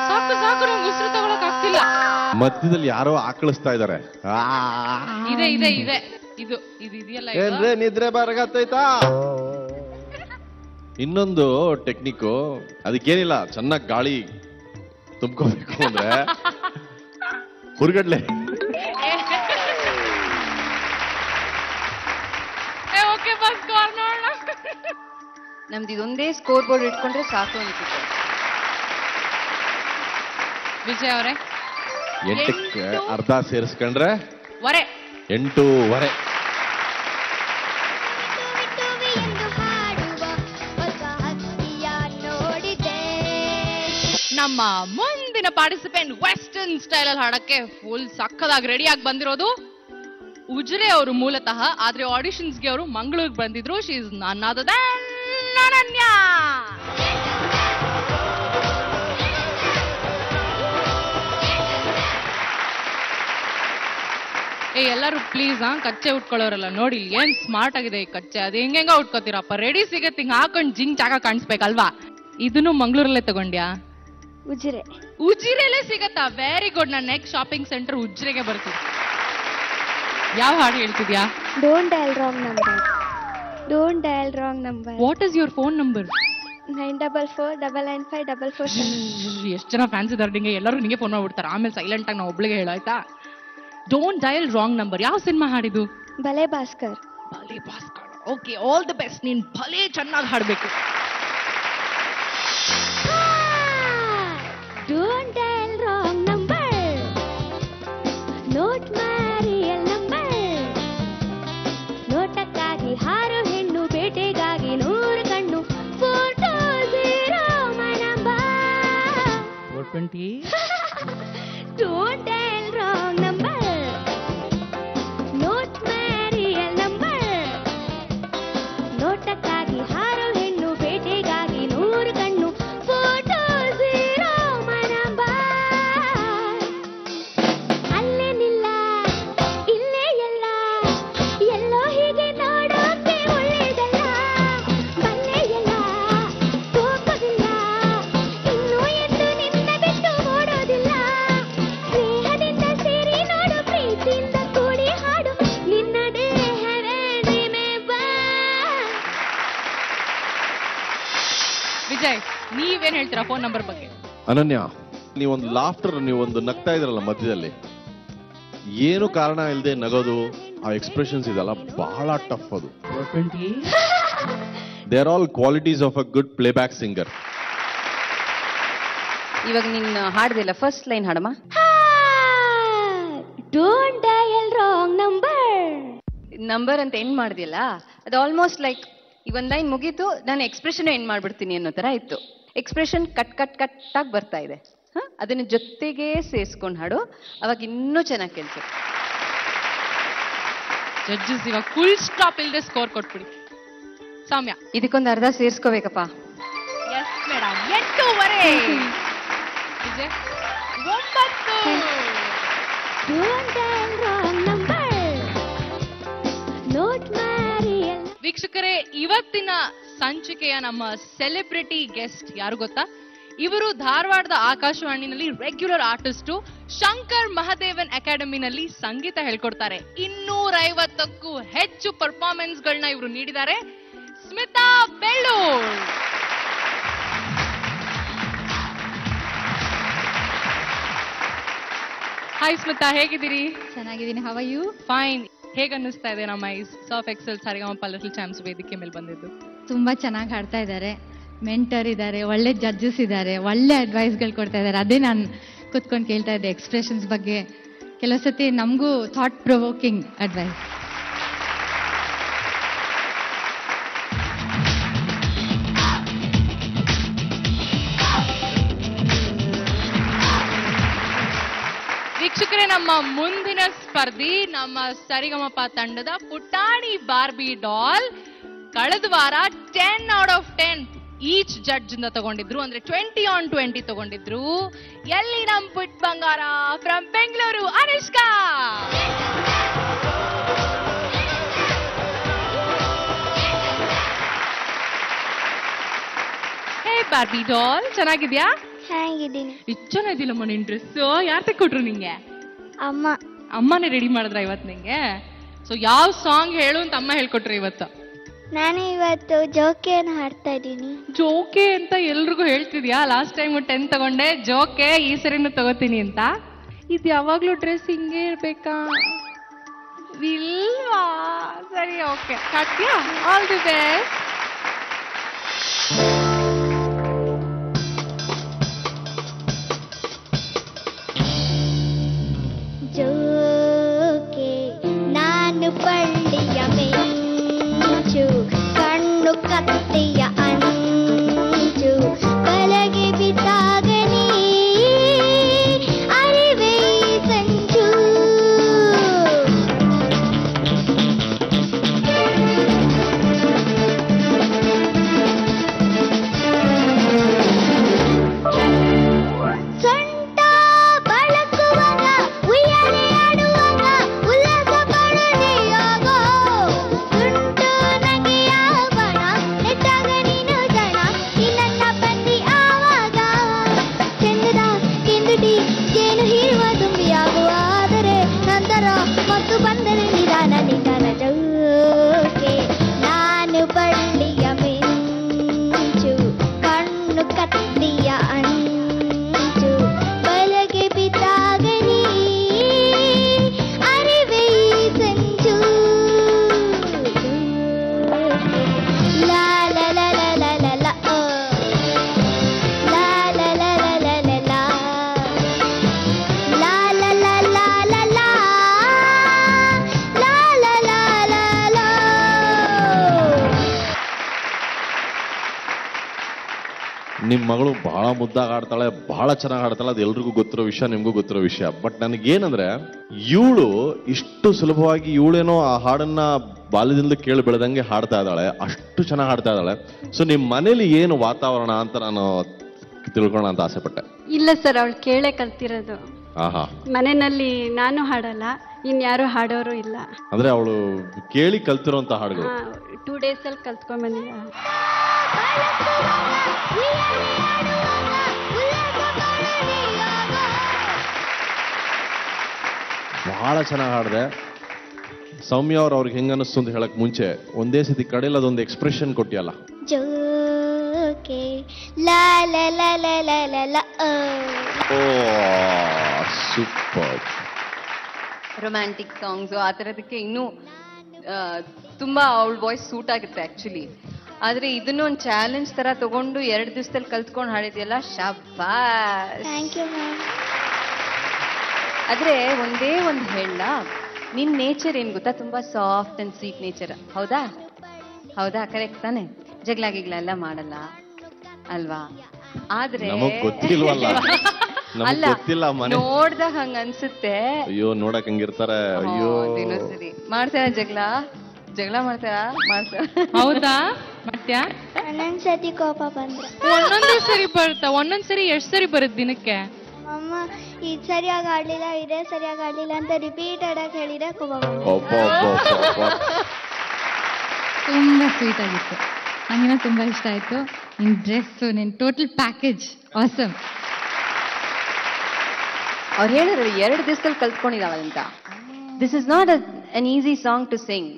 ಸಾಕು ಸಾಕು, ನಂಗೆ ಉಸಿರು ತಗೊಳಕ್ ಆಗ್ತಿಲ್ಲ. ಮಧ್ಯದಲ್ಲಿ ಯಾರೋ ಆಕಳಿಸ್ತಾ ಇದಾರೆ. ಇದೆ ಇದೆ ಇದೆ, ಇದು ಇದು ಇದೆಯಲ್ಲ ಇದು. ಏನ್ರೇ ನಿದ್ರೆ ಬರಗತ್ತೈತಾ? ಇನ್ನೊಂದು ಟೆಕ್ನಿಕ್, ಅದಕ್ಕೇನಿಲ್ಲ, ಚೆನ್ನಾಗಿ ಗಾಳಿ ತುಂಬ್ಕೋಬೇಕು ಅಂದ್ರೆ ಹುರ್ಗಡ್ಲೆ. ಓಕೆ ಬಸ್ ಸ್ಕೋರ್ ನೋಡೋಣ. ನಮ್ದು ಇದೊಂದೇ ಸ್ಕೋರ್ ಬೋರ್ಡ್ ಇಟ್ಕೊಂಡ್ರೆ ಸಾಕು ಅನ್ಸುತ್ತೆ. ವಿಜಯ್ ಅವರೇ 8ಕ್ಕೆ ಅರ್ಧ ಸೇರಿಸ್ಕೊಂಡ್ರೆ ವರೆ 8:15. ನಮ್ಮ ಮುಂದಿನ ಪಾರ್ಟಿಸಿಪೆಂಟ್ ವೆಸ್ಟರ್ನ್ ಸ್ಟೈಲ್ ಅಲ್ಲಿ ಹಾಡಕ್ಕೆ ಫುಲ್ ಸಕ್ಕದಾಗಿ ರೆಡಿ ಆಗಿ ಬಂದಿರೋದು ಉಜ್ರೆ ಅವರು ಮೂಲತಃ, ಆದ್ರೆ ಆಡಿಷನ್ಸ್ಗೆ ಅವರು ಮಂಗಳೂರಿಗೆ ಬಂದಿದ್ರು. ಶಿ ಇಸ್ ನನ್ ಅದರ್ ದನ್ ಅನನ್ಯ. ಎಲ್ಲರೂ ಪ್ಲೀಸ್ ಕಚ್ಚೆ ಉಟ್ಕೊಳ್ಳೋರಲ್ಲ ನೋಡಿ, ಏನ್ ಸ್ಮಾರ್ಟ್ ಆಗಿದೆ ಈ ಕಚ್ಚೆ. ಅದು ಹೆಂಗ ಉಟ್ಕೋತೀರಪ್ಪ? ರೆಡಿ ಸಿಗತ್ತೆ ಹಿಂಗ್ ಹಾಕೊಂಡ್ ಜಿಂಗ್ ಜಾಗ ಕಾಣಿಸ್ಬೇಕಲ್ವಾ? ಇದನ್ನು ಮಂಗಳೂರಲ್ಲೇ ತಗೊಂಡ್ಯಾ? ಉಜಿರೆ. ಉಜಿರೆಲ್ಲೇ ಸಿಗತ್ತಾ? Very good. ನಾನು ನೆಕ್ಸ್ಟ್ ಶಾಪಿಂಗ್ ಸೆಂಟರ್ ಉಜಿರೆಗೆ ಬರ್ತೀನಿ. ಯಾವ ಹಾಡು ಹೇಳ್ತಿದ್ಯಾ? Don't dial wrong number. Don't dial wrong number. What is your phone number? 94499544. ಎಷ್ಟು ಜನ ಫ್ಯಾನ್ಸ್ ಇದಾರೆ ನಿಂಗೆ, ಎಲ್ಲರೂ ನಿಂಗೆ ಫೋನ್ ಮಾಡ್ಬಿಡ್ತಾರೆ. ಆಮೇಲೆ ಸೈಲೆಂಟ್ ಆಗಿ ನಾವು ಒಬ್ಳಿಗೆ ಹೇಳು ಆಯ್ತಾ? ಡೋಂಟ್ ಡಯಲ್ ರಾಂಗ್ ನಂಬರ್ ಯಾವ ಸಿನಿಮಾ ಹಾಡಿದು? Bhale Bhaskar. Bhale Bhaskar. Okay, all the best. ನೀನ್ ಭಲೆ ಚೆನ್ನಾಗಿ ಹಾಡ್ಬೇಕು. Don't dial wrong number. Not real number. ನೋಟಕ್ಕಾಗಿ ಹಾರೋ ಹೆಣ್ಣು, ಬೇಟೆಗಾಗಿ 100 ಕಣ್ಣು. 420 number. 420. Don't dial wrong number. Not real number. ನೋಟಕ್ಕಾಗಿ ಹಾರೋ ಹೆಣ್ಣು, ಬೇಟೆಗಾಗಿ 100 ಕಣ್ಣು. 420 ನಂಬರ್. ಅಲ್ಲೇನಿಲ್ಲ ಇಲ್ಲೇ ಎಲ್ಲ, ಎಲ್ಲೋ ಹೀಗೆ ನೋಡೋಕೆ ಒಳ್ಳೇದಲ್ಲ. ಬಲ್ಲೆ ಎಲ್ಲ ಹೋಗೋದಿಲ್ಲ, ಇನ್ನು ಎಂದು ನಿನ್ನ ಬಿಟ್ಟು ಓಡೋದಿಲ್ಲ. ಸ್ನೇಹದಿಂದ ಸೇರಿ ನೋಡು, ಪ್ರೀತಿಯಿಂದ ಕೂಡಿ ಹಾಡು, ನಿನ್ನದೇ ವಿಜಯ್, ನೀವೇನ್ ಹೇಳ್ತೀರಾ ಫೋನ್ ನಂಬರ್ ಬಗ್ಗೆ? ಅನನ್ಯ, ನೀವೊಂದು ಲಾಫ್ಟರ್, ನೀವೊಂದು ನಗ್ತಾ ಇದ್ರಲ್ಲ ಮಧ್ಯದಲ್ಲಿ, ಏನು ಕಾರಣ ಇಲ್ಲದೆ ನಗೋದು, ಆ ಎಕ್ಸ್ಪ್ರೆಷನ್ಸ್ ಇದೆಲ್ಲ ಬಹಳ ಟಫ್. ಅದು 420. They are all qualities of a good playback singer. ಇವಾಗ ನಿನ್ನ ಹಾಡ್ದಿಲ್ಲ, first line ಹಾಡಮ್ಮ. Don't dial wrong number. Number ಅಂತ ಎಂಡ್ ಮಾಡ್ದಿಲ್ಲ, ಅದು ಆಲ್ಮೋಸ್ಟ್ ಲೈಕ್ ಈಗ ಒಂದ್ ಲೈನ್ ಮುಗೀತು, ನಾನು ಎಕ್ಸ್ಪ್ರೆಷನ್ ಎಂಡ್ ಮಾಡ್ಬಿಡ್ತೀನಿ ಅನ್ನೋ ತರ ಇತ್ತು. ಎಕ್ಸ್ಪ್ರೆಷನ್ ಕಟ್ ಕಟ್ ಕಟ್ ಆಗಿ ಬರ್ತಾ ಇದೆ. ಅದನ್ನ ಜೊತೆಗೆ ಸೇರಿಸ್ಕೊಂಡು ಹಾಡು, ಅವಾಗ ಇನ್ನೂ ಚೆನ್ನಾಗಿ ಕೇಳ್ಸುತ್ತೆ. ಜಡ್ಜಸ್ ಇವಾಗ ಫುಲ್ ಸ್ಟಾಪ್ ಇಲ್ಲದೆ ಸ್ಕೋರ್ ಕೊಟ್ಬಿಡಿ. ಸೌಮ್ಯ, ಇದಕ್ಕೊಂದು ಅರ್ಧ ಸೇರಿಸ್ಕೋಬೇಕಪ್ಪ. Yes madam, 8:15. Vijay 9. Don't dial wrong number. ನೋಟ್ ಮಾರಿ ವೀಕ್ಷಕರೇ, ಇವತ್ತಿನ ಸಂಚಿಕೆಯ ನಮ್ಮ ಸೆಲೆಬ್ರಿಟಿ ಗೆಸ್ಟ್ ಯಾರು ಗೊತ್ತಾ? ಇವರು ಧಾರವಾಡದ ಆಕಾಶವಾಣಿನಲ್ಲಿ ರೆಗ್ಯುಲರ್ ಆರ್ಟಿಸ್ಟು, ಶಂಕರ್ ಮಹದೇವನ್ ಅಕಾಡೆಮಿನಲ್ಲಿ ಸಂಗೀತ ಹೇಳ್ಕೊಡ್ತಾರೆ. 250ಕ್ಕೂ ಹೆಚ್ಚು ಪರ್ಫಾರ್ಮೆನ್ಸ್ ಗಳನ್ನ ಇವರು ನೀಡಿದ್ದಾರೆ. ಸ್ಮಿತಾ ಬೆಳ್ಳೂರ್. ಹಾಯ್ ಸ್ಮಿತಾ, ಹೇಗಿದ್ದೀರಿ? ಚೆನ್ನಾಗಿದ್ದೀನಿ. How are you? ಫೈನ್. ಹೇಗೆ ಅನ್ನಿಸ್ತಾ ಇದೆ ನಮ್ಮ ಈ ಸಾಫ್ ಎಕ್ಸೆಲ್ ಸರಿಗಮಪ ಲಿಟಲ್ ಚಾಂಪ್ಸ್ ವೇದಿಕೆ ಮೇಲೆ ಬಂದಿದ್ದು? ತುಂಬಾ ಚೆನ್ನಾಗಿ ಹಾಡ್ತಾ ಇದ್ದಾರೆ, ಮೆಂಟರ್ ಇದ್ದಾರೆ, ಒಳ್ಳೆ ಜಡ್ಜಸ್ ಇದ್ದಾರೆ, ಒಳ್ಳೆ ಅಡ್ವೈಸ್ಗಳು ಕೊಡ್ತಾ ಇದ್ದಾರೆ. ಅದೇ ನಾನು ಕುತ್ಕೊಂಡು ಕೇಳ್ತಾ ಇದ್ದೆ ಎಕ್ಸ್ಪ್ರೆಷನ್ಸ್ ಬಗ್ಗೆ. ಕೆಲವು ಸತಿ ನಮಗೂ ಥಾಟ್ ಪ್ರೊವೋಕಿಂಗ್ ಅಡ್ವೈಸ್. ವೀಕ್ಷಕರೇ, ನಮ್ಮ ಮುಂದಿನ ಸ್ಪರ್ಧಿ ನಮ್ಮ ಸರಿಗಮಪ ತಂಡದ ಪುಟಾಣಿ ಬಾರ್ಬಿ ಡಾಲ್. ಕಳೆದ ವಾರ 10/10 ಈಚ್ ಜಡ್ಜ್ ಇಂದ ತಗೊಂಡಿದ್ರು, ಅಂದ್ರೆ 20/20 ತಗೊಂಡಿದ್ರು. ಎಲ್ಲಿ ನಮ್ ಪುಟ್ ಬಂಗಾರ from Bengaluru Anushka. Hey Barbie doll, ಚೆನ್ನಾಗಿದ್ಯಾ? ಹೇಗಿದ್ದೀನಿ? ಇಷ್ಟು ಚೆನ್ನಾಗಿದಿಲ್ಲಮ್ಮ ನಿನ್ ಡ್ರೆಸ್. ಯಾರು ತೆಕ್ಕೊಟ್ರು ನಿಂಗೆ? ಅಮ್ಮ. ಅಮ್ಮನೇ ರೆಡಿ ಮಾಡಿದ್ರ ಇವತ್ತು ನಿಂಗೆ? ಸೊ ಯಾವ ಸಾಂಗ್ ಹೇಳು ಅಂತ ಅಮ್ಮ ಹೇಳ್ಕೊಟ್ರು ಇವತ್ತು? ನಾನು ಇವತ್ತು ಜೋಕೆಯನ್ನು ಹಾಡ್ತಾ ಇದ್ದೀನಿ. ಜೋಕೆ ಅಂತ ಎಲ್ರಿಗೂ ಹೇಳ್ತಿದ್ಯಾ? ಲಾಸ್ಟ್ ಟೈಮ್ 10 ತಗೊಂಡೆ ಜೋಕೆ, ಈ ಸರಿನೂ ತಗೋತೀನಿ ಅಂತ. ಇದು ಯಾವಾಗ್ಲೂ ಡ್ರೆಸ್ ಹಿಂಗೆ ಇರ್ಬೇಕಾ? ಇಲ್ವಾ? ಸರಿ, ಓಕೆ, ಕಟ್ಯಾ. All the best. ಜೋಕೆ ನಾನು ಪಳ್ಳಿಯ ಮೆಂಚು, ಕಣ್ಣು ಕತ್ತಿಯ ಅಂಚು, ಬಲಗೆ ಬಿದ್ದಾಗ ನೀ ಅರಿವೇ ಸಂಚು. ಸೊಂಟ ಬಳಸುವಾಗ, ಉಯ್ಯಾಲೆ ಆಡುವಾಗ, ಉಲ್ಲಾಸ ಪಡದೆಯಾಗ, ತುಂಟು ನಗೆಯ ಬಣ, ನೆಟ್ಟಾಗ ನೀನು ಜನ, ನಿನ್ನ ಬಂದಿ ಆವಾಗ. ಚಂದದ ಕೆಂದುಟಿ ಜೇನು ಹೀರುವ ತುಂಬಿಯಾಗುವ, ಆದರೆ ನಂತರ ಮತ್ತು ಬಂದರೆ ನಿಧಾನ ನಿಧಾನ. ಜೋಕೆ ನಾನು ಬಳ್ಳಿಯ ಮೆಂಚು, ಕಣ್ಣು ಕತ್ತಿಯ ಅಂಚು, ಬಲಗೆ ಬಿದ್ದಾಗ ನೀ ಅರಿವೇ ಸಂಚು. ಲಾ ಲಾ ಲಾ ಲಾ ಲಾ ಲಾ ಲಾ ಓ. ಲಾ ಲಾ ಲಾ ಲಾ ಲಾ ಲಾ ಲಾ. ಲಾ ಲಾ ಲಾ ಲಾ ಲಾ ಲಾ. ಲಾ ಲಾ ಲಾ ಲಾ ಲಾ. ನಿಮ್ ಮಗಳು ಬಹಳ ಮುದ್ದಾಗಿ ಆಡ್ತಾಳೆ, ಬಹಳ ಚೆನ್ನಾಗಿ ಆಡ್ತಾಳೆ. ಅದು ಎಲ್ರಿಗೂ ಗೊತ್ತಿರೋ ವಿಷಯ, ನಿಮ್ಗೂ ಗೊತ್ತಿರೋ ವಿಷಯ. ಬಟ್ ನನಗೇನಂದ್ರೆ, ಇವಳು ಇಷ್ಟು ಸುಲಭವಾಗಿ ಇವಳೇನೋ ಆ ಹಾಡನ್ನ ಬಾಲ್ಯದಿಂದ ಕೇಳಿ ಬೆಳೆದಂಗೆ ಹಾಡ್ತಾ ಇದ್ದಾಳೆ, ಅಷ್ಟು ಚೆನ್ನಾಗಿ ಹಾಡ್ತಾ ಇದ್ದಾಳೆ. ಸೊ ನಿಮ್ ಮನೇಲಿ ಏನು ವಾತಾವರಣ ಅಂತ ನಾನು ತಿಳ್ಕೊಳ್ಳೋಣ ಅಂತ ಆಸೆ ಪಟ್ಟೆ. ಇಲ್ಲ ಸರ್, ಅವಳು ಕೇಳೇ ಕಲ್ತಿರೋದು. ಆಹಾ, ಮನೆಯಲ್ಲಿ ನಾನು ಹಾಡಲ್ಲ, ಇನ್ಯಾರು ಹಾಡೋರು ಇಲ್ಲ. ಅಂದ್ರೆ ಅವಳು ಕೇಳಿ ಕಲ್ತಿರೋಂತ ಹಾಡುಗಳು. 2 days ಅಲ್ಲಿ ಕಲ್ತ್ಕೊಂಡ್ ಬಂದಿದ್ದಾಳೆ. ಬಹಳ ಚೆನ್ನಾಗಿ ಹಾಡಿದೆ. ಸೌಮ್ಯ ಅವ್ರಿಗೆ ಹೆಂಗ ಅನಿಸ್ತು ಅಂತ ಹೇಳಕ್ ಮುಂಚೆ ಒಂದೇ ಸತಿ ಕಡೆಯಲ್ಲಿ ಅದೊಂದು ಎಕ್ಸ್ಪ್ರೆಷನ್ ಕೊಟ್ಟಿಯಲ್ಲ. ಜೋಕೆ ಲಾ ಲಾ ಲಾ ಲಾ ಲಾ ಲಾ ಲಾ ಓ. ಸೂಪರ್. ರೊಮ್ಯಾಂಟಿಕ್ ಸಾಂಗ್ಸ್ ಆ ಥರದಕ್ಕೆ ಇನ್ನೂ ತುಂಬಾ ಅವಳ ವಾಯ್ಸ್ ಸೂಟ್ ಆಗುತ್ತೆ ಆಕ್ಚುಲಿ. ಆದ್ರೆ ಇದನ್ನು ಒಂದು ಚಾಲೆಂಜ್ ತರ ತಗೊಂಡು 2 ದಿವಸದಲ್ಲಿ ಕಲ್ತ್ಕೊಂಡು ಹಾಡಿದ್ಯಲ್ಲ, ಶಾಬಾಸ್. Thank you ma'am. ಆದ್ರೆ ಒಂದೇ ಒಂದು ಹೇಳ, ನಿನ್ ನೇಚರ್ ಏನ್ ಗೊತ್ತಾ? ತುಂಬಾ ಸಾಫ್ಟ್ ಅಂಡ್ ಸ್ವೀಟ್ ನೇಚರ್. ಹೌದಾ? ಹೌದಾ? ಕರೆಕ್ಟ್ ತಾನೆ? ಜಗಳ ಗಿಗ್ಲ ಎಲ್ಲ ಮಾಡಲ್ಲ ಅಲ್ವಾ? ಆದ್ರೆ ನಮಗ್ ಗೊತ್ತಿಲ್ವಲ್ಲ, ಅಲ್ಲ, ನೋಡ್ದಾಗ ಹಂಗ ಅನ್ಸುತ್ತೆ. ಅಯ್ಯೋ, ನೋಡಕ್ ಹಂಗಿರ್ತಾರೆ. ಅಯ್ಯೋ, ಸರಿ ಮಾಡ್ತಾರ ಜಗಳ ಮಾಡ್ತಾರ. ಹೌದಾ? ಮಾಡ್ತ್ಯಾ? ಒಂದೊಂದ್ಸತಿ ಕೋಪ ಬಂದ್ರೆ. ಒಂದೊಂದೇ ಸರಿ ಬರುತ್ತಾ? ಒಂದೊಂದ್ಸರಿ ಎಷ್ಟ್ ಸರಿ ಬರುತ್ತೆ ದಿನಕ್ಕೆ? ಅಮ್ಮ ಇದ್ ಸರಿಯಾಗಿ ಆಡ್ಲಿಲ್ಲ, ಇದೇ ಸರಿಯಾಗಿ ಆಡ್ಲಿಲ್ಲ ಅಂತ ರಿಪೀಟೆಡ್ ಆಗಿ ಹೇಳಿದ್ರೆ ಕೋಪ ಬಂದ್ರೆ. ಒಬ್ಬ ತುಂಬ ಸ್ವೀಟ್ ಆಗಿತ್ತು. ನನಗಿನ್ನ ತುಂಬ ಇಷ್ಟ ಆಯಿತು. ನಿನ್ನ ಡ್ರೆಸ್ಸು, ನಿನ್ನ ಟೋಟಲ್ ಪ್ಯಾಕೇಜ್ ಆಸಮ್. ಅವ್ರು ಹೇಳಿದ್ರು 2 ದಿವಸದಲ್ಲಿ ಕಲ್ತ್ಕೊಂಡಿದ್ದಾವಂತ. This is not an easy song to sing.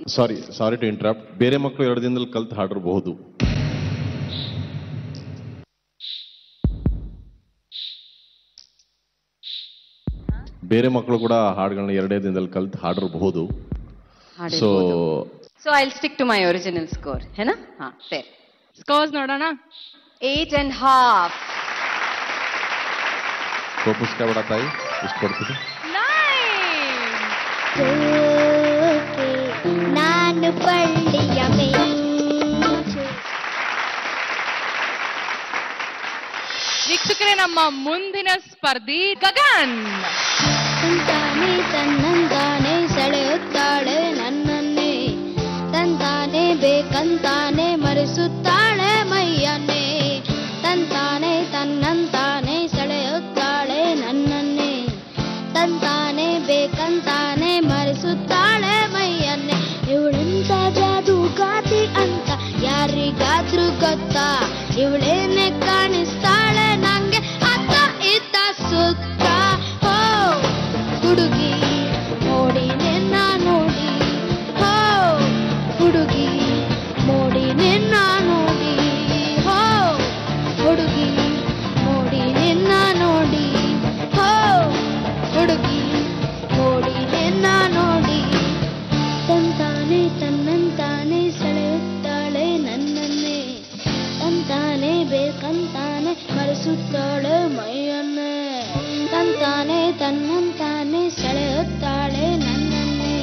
Sorry to interrupt. ಬೇರೆ ಮಕ್ಕಳು 2 ದಿನದಲ್ಲಿ ಕಲ್ತು ಹಾಡಿರಬಹುದು. ಬೇರೆ ಮಕ್ಕಳು ಕೂಡ ಹಾಡುಗಳನ್ನ 2 ದಿನದಲ್ಲಿ ಕಲ್ತು ಹಾಡಿರಬಹುದು. So I will stick to my original score. ಹೇನಾ? ಹಾ, ಫೇರ್. ಸ್ಕೋರ್ಸ್ ನೋಡೋಣ. 8.5. ಕೋಪಿಸ್ತಾ ಬಿಡ ತಾಯಿ, ಇಷ್ಟು ಕೊಡ್ತೀನಿ. ನಾನು ಪಳ್ಳಿಯ ಮೆಂಚು. ವೀಕ್ಷಕರೇ, ನಮ್ಮ ಮುಂದಿನ ಸ್ಪರ್ಧಿ ಗಗನ್. ತಂತಾನೆ ತನ್ನಂತಾನೆ ಸೆಳೆಯುತ್ತಾಳೆ ನನ್ನನ್ನೇ, ತಂತಾನೆ ಬೇಕಂತಾನೆ ಮರೆಸುತ್ತಾಳೆ ಮೈಯನ್ನೇ, ತಂತಾನೆ ತನ್ನಂತಾನೆ ಸೆಳೆಯುತ್ತಾಳೆ ನನ್ನನ್ನೇ, ತಂತಾನೆ ಬೇಕಂತಾನೆ ಮರೆಸುತ್ತಾಳೆ ಮೈಯನ್ನೇ. ಇವಳೆಂತ ಜಾದೂಗಾತಿ ಅಂತ ಯಾರಿಗಾದ್ರೂ ಗೊತ್ತಾ? ಇವಳೇನೆ ಕಾಣಿಸ್ತಾಳೆ ನಂಗೆ ಅತ್ತ ಇತ್ತ ಸುತ್ತ. ಹೋ ಹುಡುಗಿ ನೋಡಿ ನಿನ್ನ ನೋಡಿ, ಹೋ ಹುಡುಗಿ ನೋಡಿ ನಿನ್ನ ನೋಡಿ, ಹೋ ಹುಡುಗಿ ನೋಡಿ ನಿನ್ನ ನೋಡಿ, ಹೋ ಹುಡುಗಿ ನೋಡಿ ನಿನ್ನ ನೋಡಿ. ತಂತಾನೆ ತನ್ನಂತಾನೆ ಸೆಳೆಯುತ್ತಾಳೆ ನನ್ನನ್ನೇ, ತಂತಾನೆ ಬೇಕಂತಾನೆ ಮರೆಸುತ್ತಾಳೆ ಮೈಯನ್ನೇ, ತಂತಾನೆ ತನ್ನಂತಾನೆ ಸೆಳೆಯುತ್ತಾಳೆ ನನ್ನನ್ನೇ,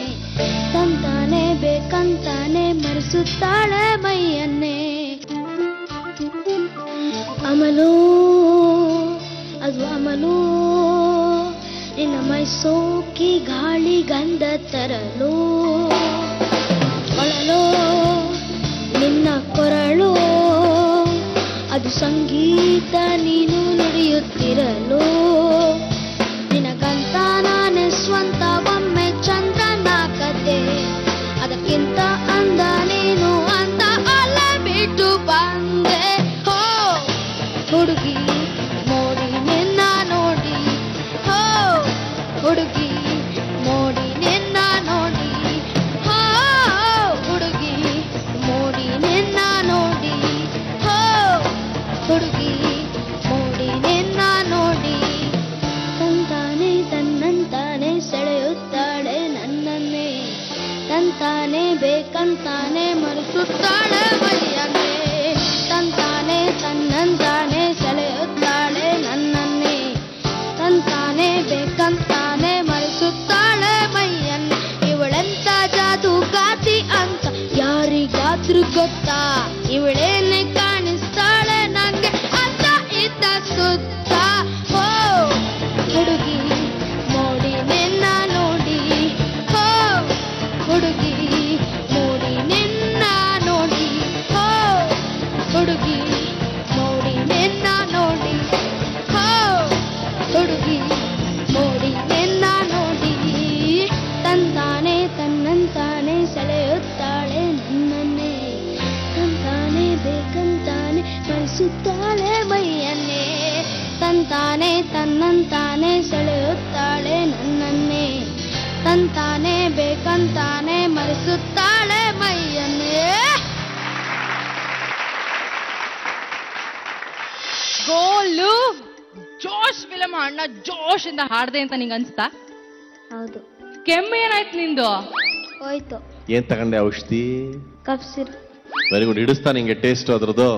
ತಂತಾನೆ ಬೇಕಂತಾನೆ ಮರೆಸುತ್ತಾಳೆ ಮೈಯನ್ನೇ. ಅಮಲು ಅದು ಅಮಲು, ನಿನ್ನ ಮೈ ಸೋಕಿ ಗಾಳಿ ಗಂಧ ತರಲು, ಕೊಳಲು ನಿನ್ನ ಕೊರಳು ಅದು ಸಂಗೀತ ನೀನು ನುಡಿಯುತ್ತಿರಲು, ನಿನಗಂತ ನಾನೇ ಸ್ವಂತ ಒಮ್ಮೆ ಚಂದ್ರನ ಕತೆ, ಅದಕ್ಕಿಂತ ಅಂದ ನೀನು ಅಂತ ಅಲ್ಲ ಬಿಟ್ಟು ಬಂದೆ. ಹೋ ಹುಡುಗಿ ನೋಡಿ ನಿನ್ನ ನೋಡಿ, ಹೋ ಹುಡುಗಿ ನೋಡಿ ನಿನ್ನ ನೋಡಿ, ಹೋ ಹುಡುಗಿ ನೋಡಿ ನಿನ್ನ ನೋಡಿ, ಹೋ ಹುಡುಗಿ ನೋಡಿ ನಿನ್ನ ನೋಡಿ. ತಂತಾನೆ ತನ್ನಂತಾನೆ ಸೆಳೆಯುತ್ತಾಳೆ ನನ್ನನ್ನೇ, ತಂತಾನೆ ಬೇಕಂತಾನೆ ಮರೆಸುತ್ತಾಳೆ ಮೈಯನ್ನೇ, ತಂತಾನೆ ತನ್ನಂತಾನೆ ಸೆಳೆಯುತ್ತಾಳೆ ನನ್ನನ್ನೇ, ತಂತಾನೆ ಬೇಕಂತಾನೆ ಮರೆಸುತ್ತಾಳೆ ಮೈಯನ್ನೇ. ಇವಳೆಂತ ಜಾದೂಗಾತಿ ಅಂತ ಯಾರಿಗಾದ್ರೂ ಗೊತ್ತಾ? ಇವಳೇನೆ ಕಾಣಿಸ್ತಾಳೆ ನಂಗೆ ಅತ್ತ ಇತ್ತ ಸುತ್ತ. ಹೋ ಹುಡುಗಿ ನೋಡಿ ನಿನ್ನ ನೋಡಿ, ಹೋ ಹುಡುಗಿ ನೋಡಿ ನಿನ್ನ ನೋಡಿ, ಹೋ ಹುಡುಗಿ ನೋಡಿ ನಿನ್ನ ನೋಡಿ, ಹೋ ಹುಡುಗಿ ನೋಡಿ ನಿನ್ನ ನೋಡಿ. ತಂತಾನೆ ತನ್ನಂತಾನೆ ಸೆಳೆಯುತ್ತಾಳೆ ನನ್ನನ್ನೇ, ತಂತಾನೆ ಬೇಕಂತಾನೆ ಮರೆಸುತ್ತಾಳೆ ಮೈಯನ್ನೇ, ತಂತಾನೆ ತನ್ನಂತಾನೆ ಸೆಳೆಯುತ್ತಾಳೆ ನನ್ನನ್ನೇ, ತಂತಾನೆ ಬೇಕಂತಾನೆ ಮರೆಸುತ್ತಾಳೆ ಮೈಯನ್ನೇ. ಗೋಲು. ಜೋಶ್ ಫಿಲಂ ಅಣ್ಣ ಜೋಶ್ ಇಂದ ಹಾಡ್ದೆ ಅಂತ ನಿಂಗೆ ಅನ್ಸ್ತಾ? ಹೌದು. ಕೆಮ್ಮು ಏನಾಯ್ತು ನಿಂದು? ಹೋಯ್ತು. ಏನ್ ತಗೊಂಡೆ ಔಷಧಿ? Cough syrup. Very good. ಹಿಡಿಸ್ತಾ ನಿಂಗೆ ಟೇಸ್ಟ್ ಅದ್ರದ್ದು?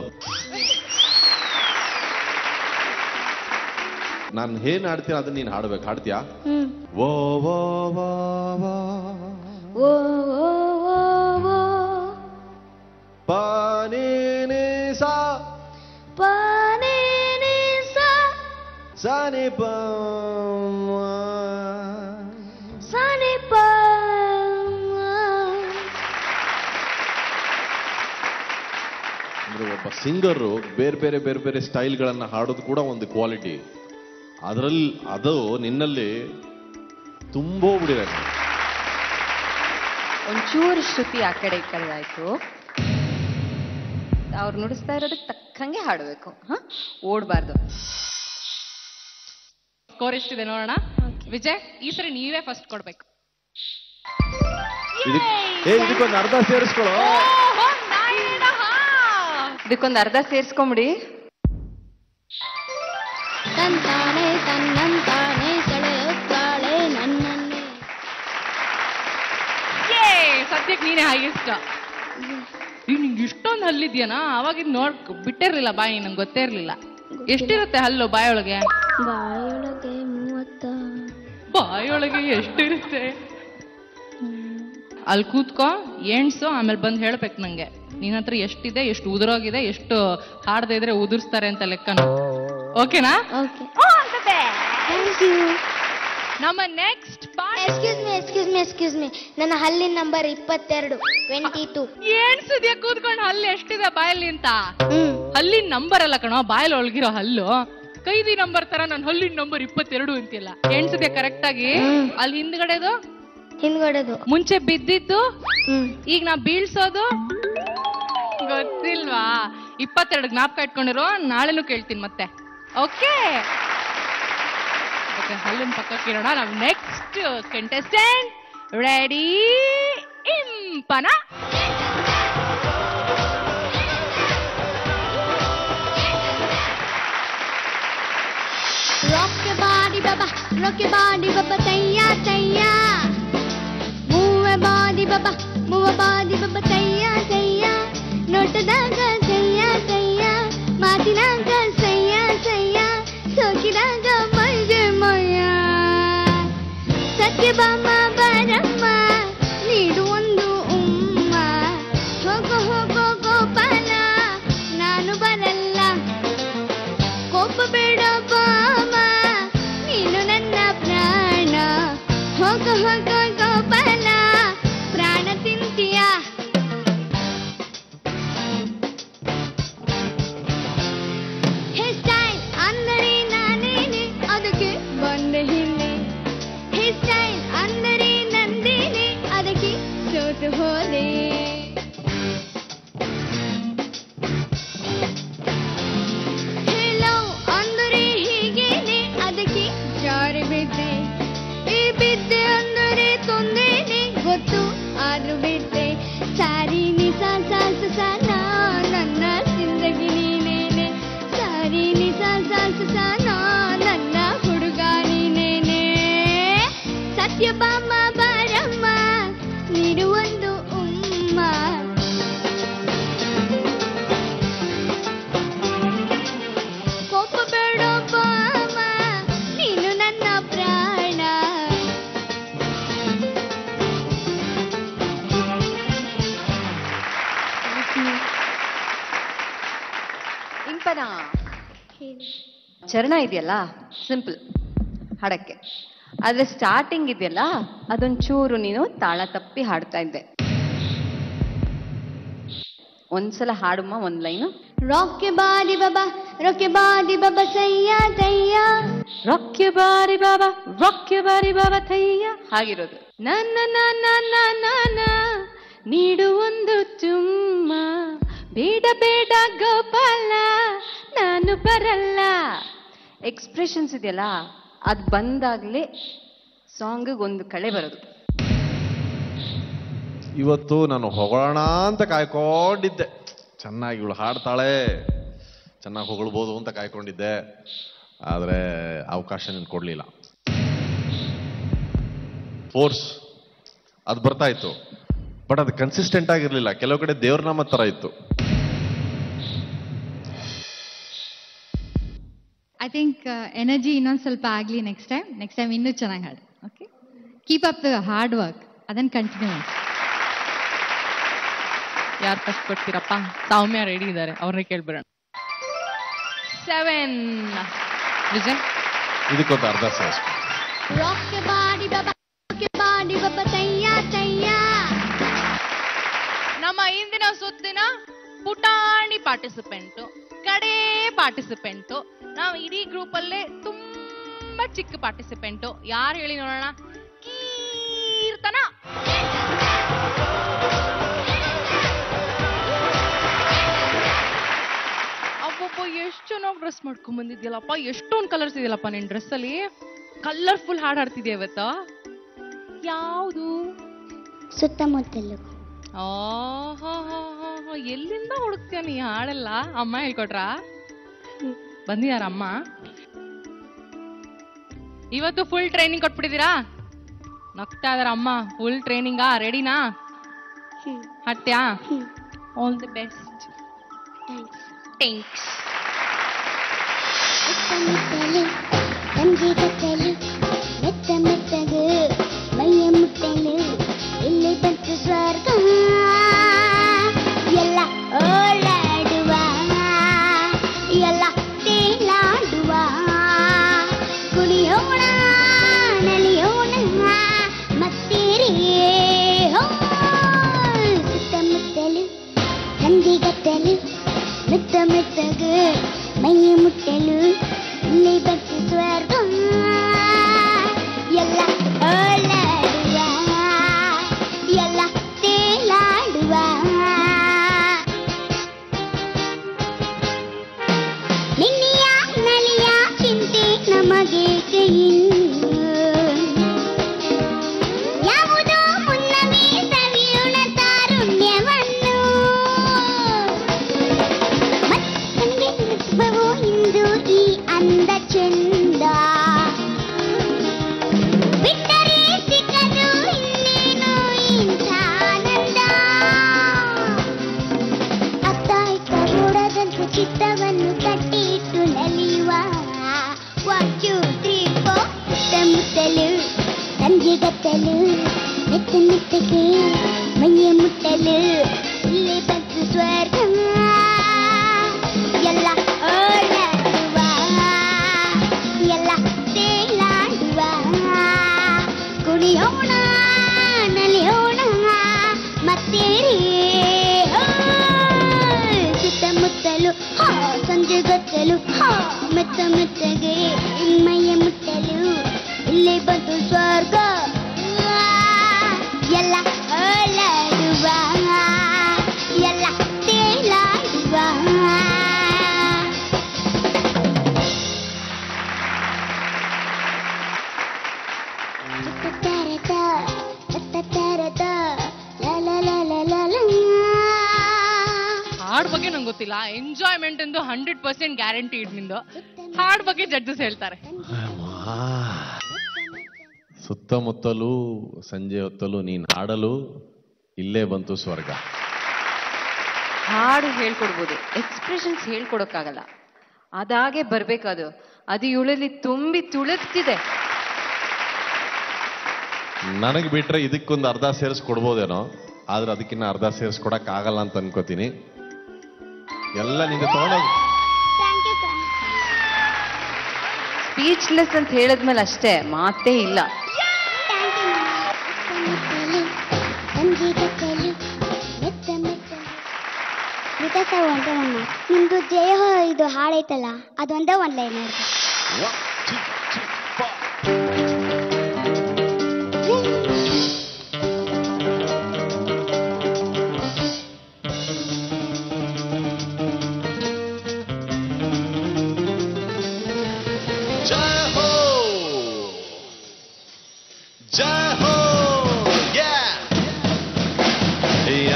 ನಾನು ಏನ್ ಹಾಡ್ತೀನಿ ಅದನ್ನ ನೀನ್ ಹಾಡ್ಬೇಕು. ಹಾಡ್ತೀಯಾ? ಓ ಓ ಓ ಓ ಓ ಓ ಓ ಪಾನಿ ನಿ ಸಾ ಪಾನಿ ನಿ ಸಾ ಸಾನಿ ಪ ಸಾನಿ ಪ. ಅಂದ್ರೆ ಒಬ್ಬ ಸಿಂಗರು ಬೇರೆ ಬೇರೆ ಬೇರೆ ಬೇರೆ ಸ್ಟೈಲ್ಗಳನ್ನ ಹಾಡೋದು ಕೂಡ ಒಂದು ಕ್ವಾಲಿಟಿ. ಅದರಲ್ಲಿ ಅದು ನಿನ್ನಲ್ಲಿ ತುಂಬೋಗ್ಬಿಟ್ಟಿದೆ. ಒಂಚೂರು ಶ್ರುತಿ ಆ ಕಡೆ ಈ ಕಡೆ ಆಯ್ತು. ಅವ್ರು ನುಡಿಸ್ತಾ ಇರೋದಕ್ಕೆ ತಕ್ಕಂಗೆ ಹಾಡಬೇಕು. ಓಡಬಾರ್ದು. ಸ್ಕೋರ್ ಎಷ್ಟಿದೆ ನೋಡೋಣ. ವಿಜಯ್, ಈ ಸರಿ ನೀವೇ ಫಸ್ಟ್ ಕೊಡ್ಬೇಕು. ಇದಕ್ಕೊಂದು ಅರ್ಧ ಸೇರಿಸ್ಕೊಳ್ಳೋ. ಇದಕ್ಕೊಂದು ಅರ್ಧ ಸೇರಿಸ್ಕೊಂಬಿಡಿ. ತಂತಾನೆ ತನ್ನಂತಾನೆ ಸೆಳೆಯುತ್ತಾಳೆ ನನ್ನನ್ನೇ. ಸದ್ಯಕ್ಕೆ ನೀನೇ ಹೈಯೆಸ್ಟ್. ನಿಂಗೆ ಇಷ್ಟೊಂದು ಹಲ್ಲಿದ್ಯಾನಾ? ಅವಾಗಿದ್ ನೋಡ್ ಬಿಟ್ಟಿರ್ಲಿಲ್ಲ ಬಾಯಿ, ನಂಗೆ ಗೊತ್ತೇ ಇರ್ಲಿಲ್ಲ. ಎಷ್ಟಿರುತ್ತೆ ಹಲ್ಲು ಬಾಯೊಳಗೆ? ಬಾಯೊಳಗೆ 30. ಬಾಯೊಳಗೆ ಎಷ್ಟಿರುತ್ತೆ? ಅಲ್ಲಿ ಕೂತ್ಕೋ, ಎಣ್ಸು, ಆಮೇಲೆ ಬಂದು ಹೇಳ್ಬೇಕು ನಂಗೆ ನಿನ್ನ ಹತ್ರ ಎಷ್ಟಿದೆ, ಎಷ್ಟು ಉದುರೋಗಿದೆ, ಎಷ್ಟು ಹಾಡದೆ ಇದ್ರೆ ಉದುರಿಸ್ತಾರೆ ಅಂತ ಲೆಕ್ಕನ. ಓಕೆನಾ? ಓಕೆ. Thank you. ನಮ್ಮ ನೆಕ್ಸ್ಟ್ ಎಕ್ಸ್ಕ್ಯೂಸ್ ಮೀ ನನ್ನ ಹಲ್ಲಿನ ನಂಬರ್ 22. ಎಣ್ಸಿದ್ಯಾ ಕೂತ್ಕೊಂಡು ಹಲ್ಲು ಎಷ್ಟಿದೆ ಬಾಯಲ್ಲಿ ಅಂತ? ಹಲ್ಲಿನ ನಂಬರ್ ಅಲ್ಲ ಕಣೋ, ಬಾಯಲ್ಲಿ ಒಳಗಿರೋ ಹಲ್ಲು. ಕೈದಿ ನಂಬರ್ ತರ ನನ್ನ ಹಲ್ಲಿನ ನಂಬರ್ 22 ಅಂತಿಲ್ಲ. ಎಣ್ಸಿದ್ಯಾ ಕರೆಕ್ಟ್ ಆಗಿ? ಅಲ್ಲಿ ಹಿಂದ್ಗಡೆದು ಮುಂಚೆ ಬಿದ್ದಿದ್ದು, ಈಗ ನಾ ಬೀಳ್ಸೋದು ಗೊತ್ತಿಲ್ವಾ? 22 ಜ್ಞಾಪಕ ಇಟ್ಕೊಂಡಿರೋ, ನಾಳೆನೂ ಕೇಳ್ತೀನಿ ಮತ್ತೆ. ಓಕೆ, ಹಲ್ಲಿನ ಪಕ್ಕಕ್ಕೆ ಇರೋಣ. ನಾವು next contestant ready? Impana. Rock your body baba tayya tayya. Move your body baba tayya tayya. Notadaga tayya tayya. Matinaga tayya tayya. Sokidaga maya maya. Satyabama baramma needu ondu umma. Hogo hogo gopala nanu baralla. Kopa beda bama neenu nanna prana. Hogo hogo gopala prana tintiya. His style andare nanene adake bande hille. His style andare nandene adake sotu hole. Hello andare higene adake jare bidde. E bidde andare tondene gottu adru bidde. Sari nisa sa sa na nanna zindagi neene. Sari nisa sa na nanna huduga neene. Satyabama baramma needu ondu umma. Kopa beda bama neenu nanna prana. Impana ಚರಣ ಇದೆಯಲ್ಲ simple ಹಾಡಕ್ಕೆ, ಆದ್ರೆ starting ಇದೆಯಲ್ಲ ಅದೊಂಚೂರು ನೀನು ತಾಳ ತಪ್ಪಿ ಹಾಡ್ತಾ ಇದ್ದೆ. ಒಂದ್ಸಲ ಹಾಡುಮ್ಮ ಒಂದ್ line. Rock your body baba tayya tayya. Rock you body ಬಾಬಾ ಥಯ್ಯ ಹಾಗಿರೋದು. ನನ್ನ ನೀಡು ಒಂದು ಚುಮ್ಮ, ಬೇಡ ಬೇಡ ಗೋಪಾಲ ನಾನು ಬರಲ್ಲ. ಎಕ್ಸ್ಪ್ರೆಷನ್ಸ್ ಇದೆಯಲ್ಲ ಅದು ಬಂದಾಗ್ಲೇ ಸಾಂಗ್ ಒಂದು ಕಳೆ ಬರೋದು. ಇವತ್ತು ನಾನು ಹೊಗಳೋಣ ಅಂತ ಕಾಯ್ಕೊಂಡಿದ್ದೆ, ಚೆನ್ನಾಗಿ ಇವಳು ಹಾಡ್ತಾಳೆ, ಚೆನ್ನಾಗಿ ಹೊಗಳ್ಬೋದು ಅಂತ ಕಾಯ್ಕೊಂಡಿದ್ದೆ, ಆದರೆ ಅವಕಾಶ ನೀನು ಕೊಡ್ಲಿಲ್ಲ. ಫೋರ್ಸ್ ಅದು ಬರ್ತಾ ಇತ್ತು, ಬಟ್ ಅದು ಕನ್ಸಿಸ್ಟೆಂಟ್ ಆಗಿರ್ಲಿಲ್ಲ. ಕೆಲವು ಕಡೆ ದೇವ್ರನಾಮ ತರ ಇತ್ತು. ಐ ಥಿಂಕ್ ಎನರ್ಜಿ ಇನ್ನೊಂದು ಸ್ವಲ್ಪ ಆಗಲಿ ನೆಕ್ಸ್ಟ್ ಟೈಮ್ ಇನ್ನೂ ಚೆನ್ನಾಗಿ ಹಾಡು. Okay, keep up the hard work, ಅದನ್ನು ಕಂಟಿನ್ಯೂ ಮಾಡಿ. ಯಾರು ಫಸ್ಟ್ ಕೊಡ್ತೀರಪ್ಪ? ಸೌಮ್ಯ ರೆಡಿ ಇದ್ದಾರೆ, ಅವ್ರನ್ನೇ ಕೇಳ್ಬಿಡೋಣ. 7 ವಿಜಯ್, ಇದಕ್ಕೊಂದು ಅರ್ಧ ಸೇರಿಸ್. Rock your body baba tayya tayya. ನಮ್ಮ ಇಂದಿನ ಸುತ್ತಿನ ಪುಟಾಣಿ ಪಾರ್ಟಿಸಿಪೆಂಟು, ಕಡೆ ಪಾರ್ಟಿಸಿಪೆಂಟು, ನಾವು ಇಡೀ ಗ್ರೂಪ್ ಅಲ್ಲೇ ತುಂಬಾ ಚಿಕ್ಕ ಪಾರ್ಟಿಸಿಪೆಂಟು. ಯಾರು ಹೇಳಿ ನೋಡೋಣ? ಕೀರ್ತನ. ಡ್ರೆಸ್ ಮಾಡ್ಕೊಂಡ್ ಬಂದಿದ್ಯಲ್ಲಪ್ಪ, ಎಷ್ಟೊಂದು ಕಲರ್ಸ್ ಇದೆಯಲ್ಲಪ್ಪ ನಿನ್ ಡ್ರೆಸ್ ಅಲ್ಲಿ. ಕಲರ್ಫುಲ್ ಹಾಡು ಹಾಡ್ತಿದ್ಯಾ ಇವತ್ತ? ಯಾವುದು? ಸುತ್ತಮುತ್ತಲು. ಎಲ್ಲಿಂದ ಹುಡುಕ್ತೀಯ ನೀ ಹಾಡೆಲ್ಲ? ಅಮ್ಮ ಹೇಳ್ಕೊಟ್ರಾ? ಬಂದಿದಾರ ಅಮ್ಮ? ಇವತ್ತು ಫುಲ್ ಟ್ರೈನಿಂಗ್ ಕೊಟ್ಬಿಟ್ಟಿದ್ದೀರಾ? ನಗ್ತಾ ಇದಾರ ಅಮ್ಮ. ಫುಲ್ ಟ್ರೈನಿಂಗಾ? ರೆಡಿನಾ? ಹಟ್ಯಾ? All the best. ಥ್ಯಾಂಕ್ಸ್. ಸುತ್ತಮುತ್ತಲು ಸಂಜೆಗತ್ತಲು ಮೆತ್ತ ಮೆತ್ತಗೆ ಮೈಯ ಮುಟ್ಟಲು ಇಲ್ಲಿ ಬಂತು ಸ್ವರ್ಗ ಎಲ್ಲ ಓಲಾಡುವ ಎಲ್ಲ ತೇಲಾಡುವ ಕುಣಿಯೋಣ ನಲಿಯೋಣ ಮತ್ತೇರಿ ಸುತ್ತಮುತ್ತಲು ಸಂಜೆಗತ್ತಲು ಮೆತ್ತ ಮೆತ್ತಗೆ ಮೈಯ ಮುಟ್ಟಲು ಇಲ್ಲಿ ಬಂತು ಸ್ವರ್ಗ ಎಲ್ಲ ಓಲಾಡುವ ಎಲ್ಲ ತೇಲಾಡುವ ನಿನ್ನೆಯ ನಲಿಯ ಚಿಂತೆ ನಮಗೆ ಇನ್ನು ಯಾವುದೋ ಮುನ್ನವೇ ಸವಿಯೋಣ ತಾರುಣ್ಯವನ್ನು ಮತ್ತೊಂದೇ ಋತುವು ಇಂದು ಈ ಅಂದ ಚೆಂದ ಬಿಟ್ಟರೆ ಸಿಕ್ಕದು ಇನ್ನೇನು ಇಂಥ ಆನಂದ ಅತ್ತ ಇತ್ತ ನೋಡದಂತೆ ಚಿತ್ತವನ್ನು ಕಟ್ಟಿಟ್ಟು ನಲಿಯುವ 1 2 3 4 ಸುತ್ತಮುತ್ತಲು ಸಂಜೆಗತ್ತಲು ಮೆತ್ತ ಮೆತ್ತಗೆ ಮೈಯ ಮುಟ್ಟಲು ಇಲ್ಲಿ ಬಂತು ಸ್ವರ್ಗ ಎಲ್ಲ ಓಲಾಡುವ ಎಲ್ಲ ತೇಲಾಡುವ ಕುಣಿಯೋಣ ನಲಿಯೋಣ ಮತ್ತೇರಿ ಸುತ್ತಮುತ್ತಲು ಸಂಜೆಗತ್ತಲು ಮೆತ್ತ ಮೆತ್ತಗೆ ಮೈಯ ಮುಟ್ಟಲು ಇಲ್ಲಿ ಬಂತು ಸ್ವರ್ಗ ಎಲ್ಲ ಓಲಾಡುವ ಎಲ್ಲ ತೇಲಾಡುವ ಹಾಡ್ ಬಗ್ಗೆ ನಂಗೆ ಗೊತ್ತಿಲ್ಲ. ಎಂಜಾಯ್ಮೆಂಟ್ ಎಂದು 100% ಗ್ಯಾರಂಟಿ ನಿಂದು. ಹಾಡ್ ಬಗ್ಗೆ ಜಡ್ಜಸ್ ಹೇಳ್ತಾರೆ. ಸುತ್ತಮುತ್ತಲು ಸಂಜೆ ಹೊತ್ತಲು ನೀನ್ ಹಾಡಲು ಇಲ್ಲೇ ಬಂತು ಸ್ವರ್ಗ. ಹಾಡು ಹೇಳ್ಕೊಡ್ಬೋದು, ಎಕ್ಸ್ಪ್ರೆಷನ್ಸ್ ಹೇಳ್ಕೊಡಕ್ಕಾಗಲ್ಲ. ಅದಾಗೆ ಬರ್ಬೇಕದು. ಅದು ಇವಳಲ್ಲಿ ತುಂಬಿ ತುಳುಕ್ತಿದೆ. ನನಗೆ ಬಿಟ್ರೆ ಇದಕ್ಕೊಂದು ಅರ್ಧ ಸೇರಿಸ್ಕೊಡ್ಬೋದೇನೋ, ಆದ್ರೆ ಅದಕ್ಕಿನ್ನ ಅರ್ಧ ಸೇರಿಸ್ಕೊಡಕ್ ಆಗಲ್ಲ ಅಂತ ಅನ್ಕೋತೀನಿ. ಎಲ್ಲ ನಿಂದ ತಗೊಂಡೋಗಿ ಸ್ಪೀಚ್ಲೆಸ್ ಅಂತ ಹೇಳಿದ್ಮೇಲೆ ಅಷ್ಟೇ, ಮಾತೇ ಇಲ್ಲ. ನಿಮ್ದು ಜಯ ಇದು ಹಾಡೈತಲ್ಲ, ಅದೊಂದೇ ಒಂದ್ ಲೈನ್ ಹೇಳ್ತಾರೆ.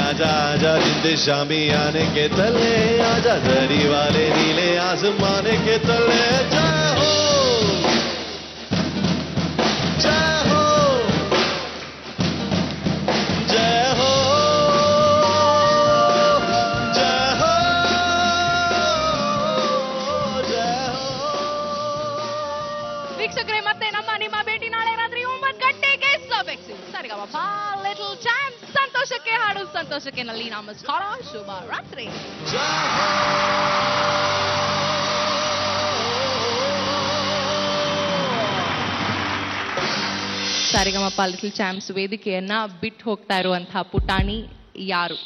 आजा आजा जिंद शामी आने के तले, आजा दरी वाले नीले आसमाने के तले. जय हो जय हो जय हो जय हो जय हो. ವೀಕ್ಷಕರೇ, ಮತ್ತೆ ನಮ್ಮ ನಿಮ್ಮ ಭೇಟಿ ನಾಳೆ ರಾತ್ರಿ 9 ಗಂಟೆಗೆ ಸಬ್ಎಕ್ಸ್ ಸರಿಗಮಪ ಲಿಟಲ್ ಚಾಂಪ್. ಸಂತೋಷಕ್ಕೆ ಹಾಡು, ಸಂತೋಷಕ್ಕೆ ನಲ್ಲಿ ನಮಸ್ಕಾರ, ಶುಭ ರಾತ್ರಿ. ಸರಿಗಮಪ ಲಿಟಲ್ ಚಾಂಪ್ಸ್ ವೇದಿಕೆಯನ್ನ ಬಿಟ್ಟು ಹೋಗ್ತಾ ಇರುವಂತಹ ಪುಟಾಣಿ ಯಾರು?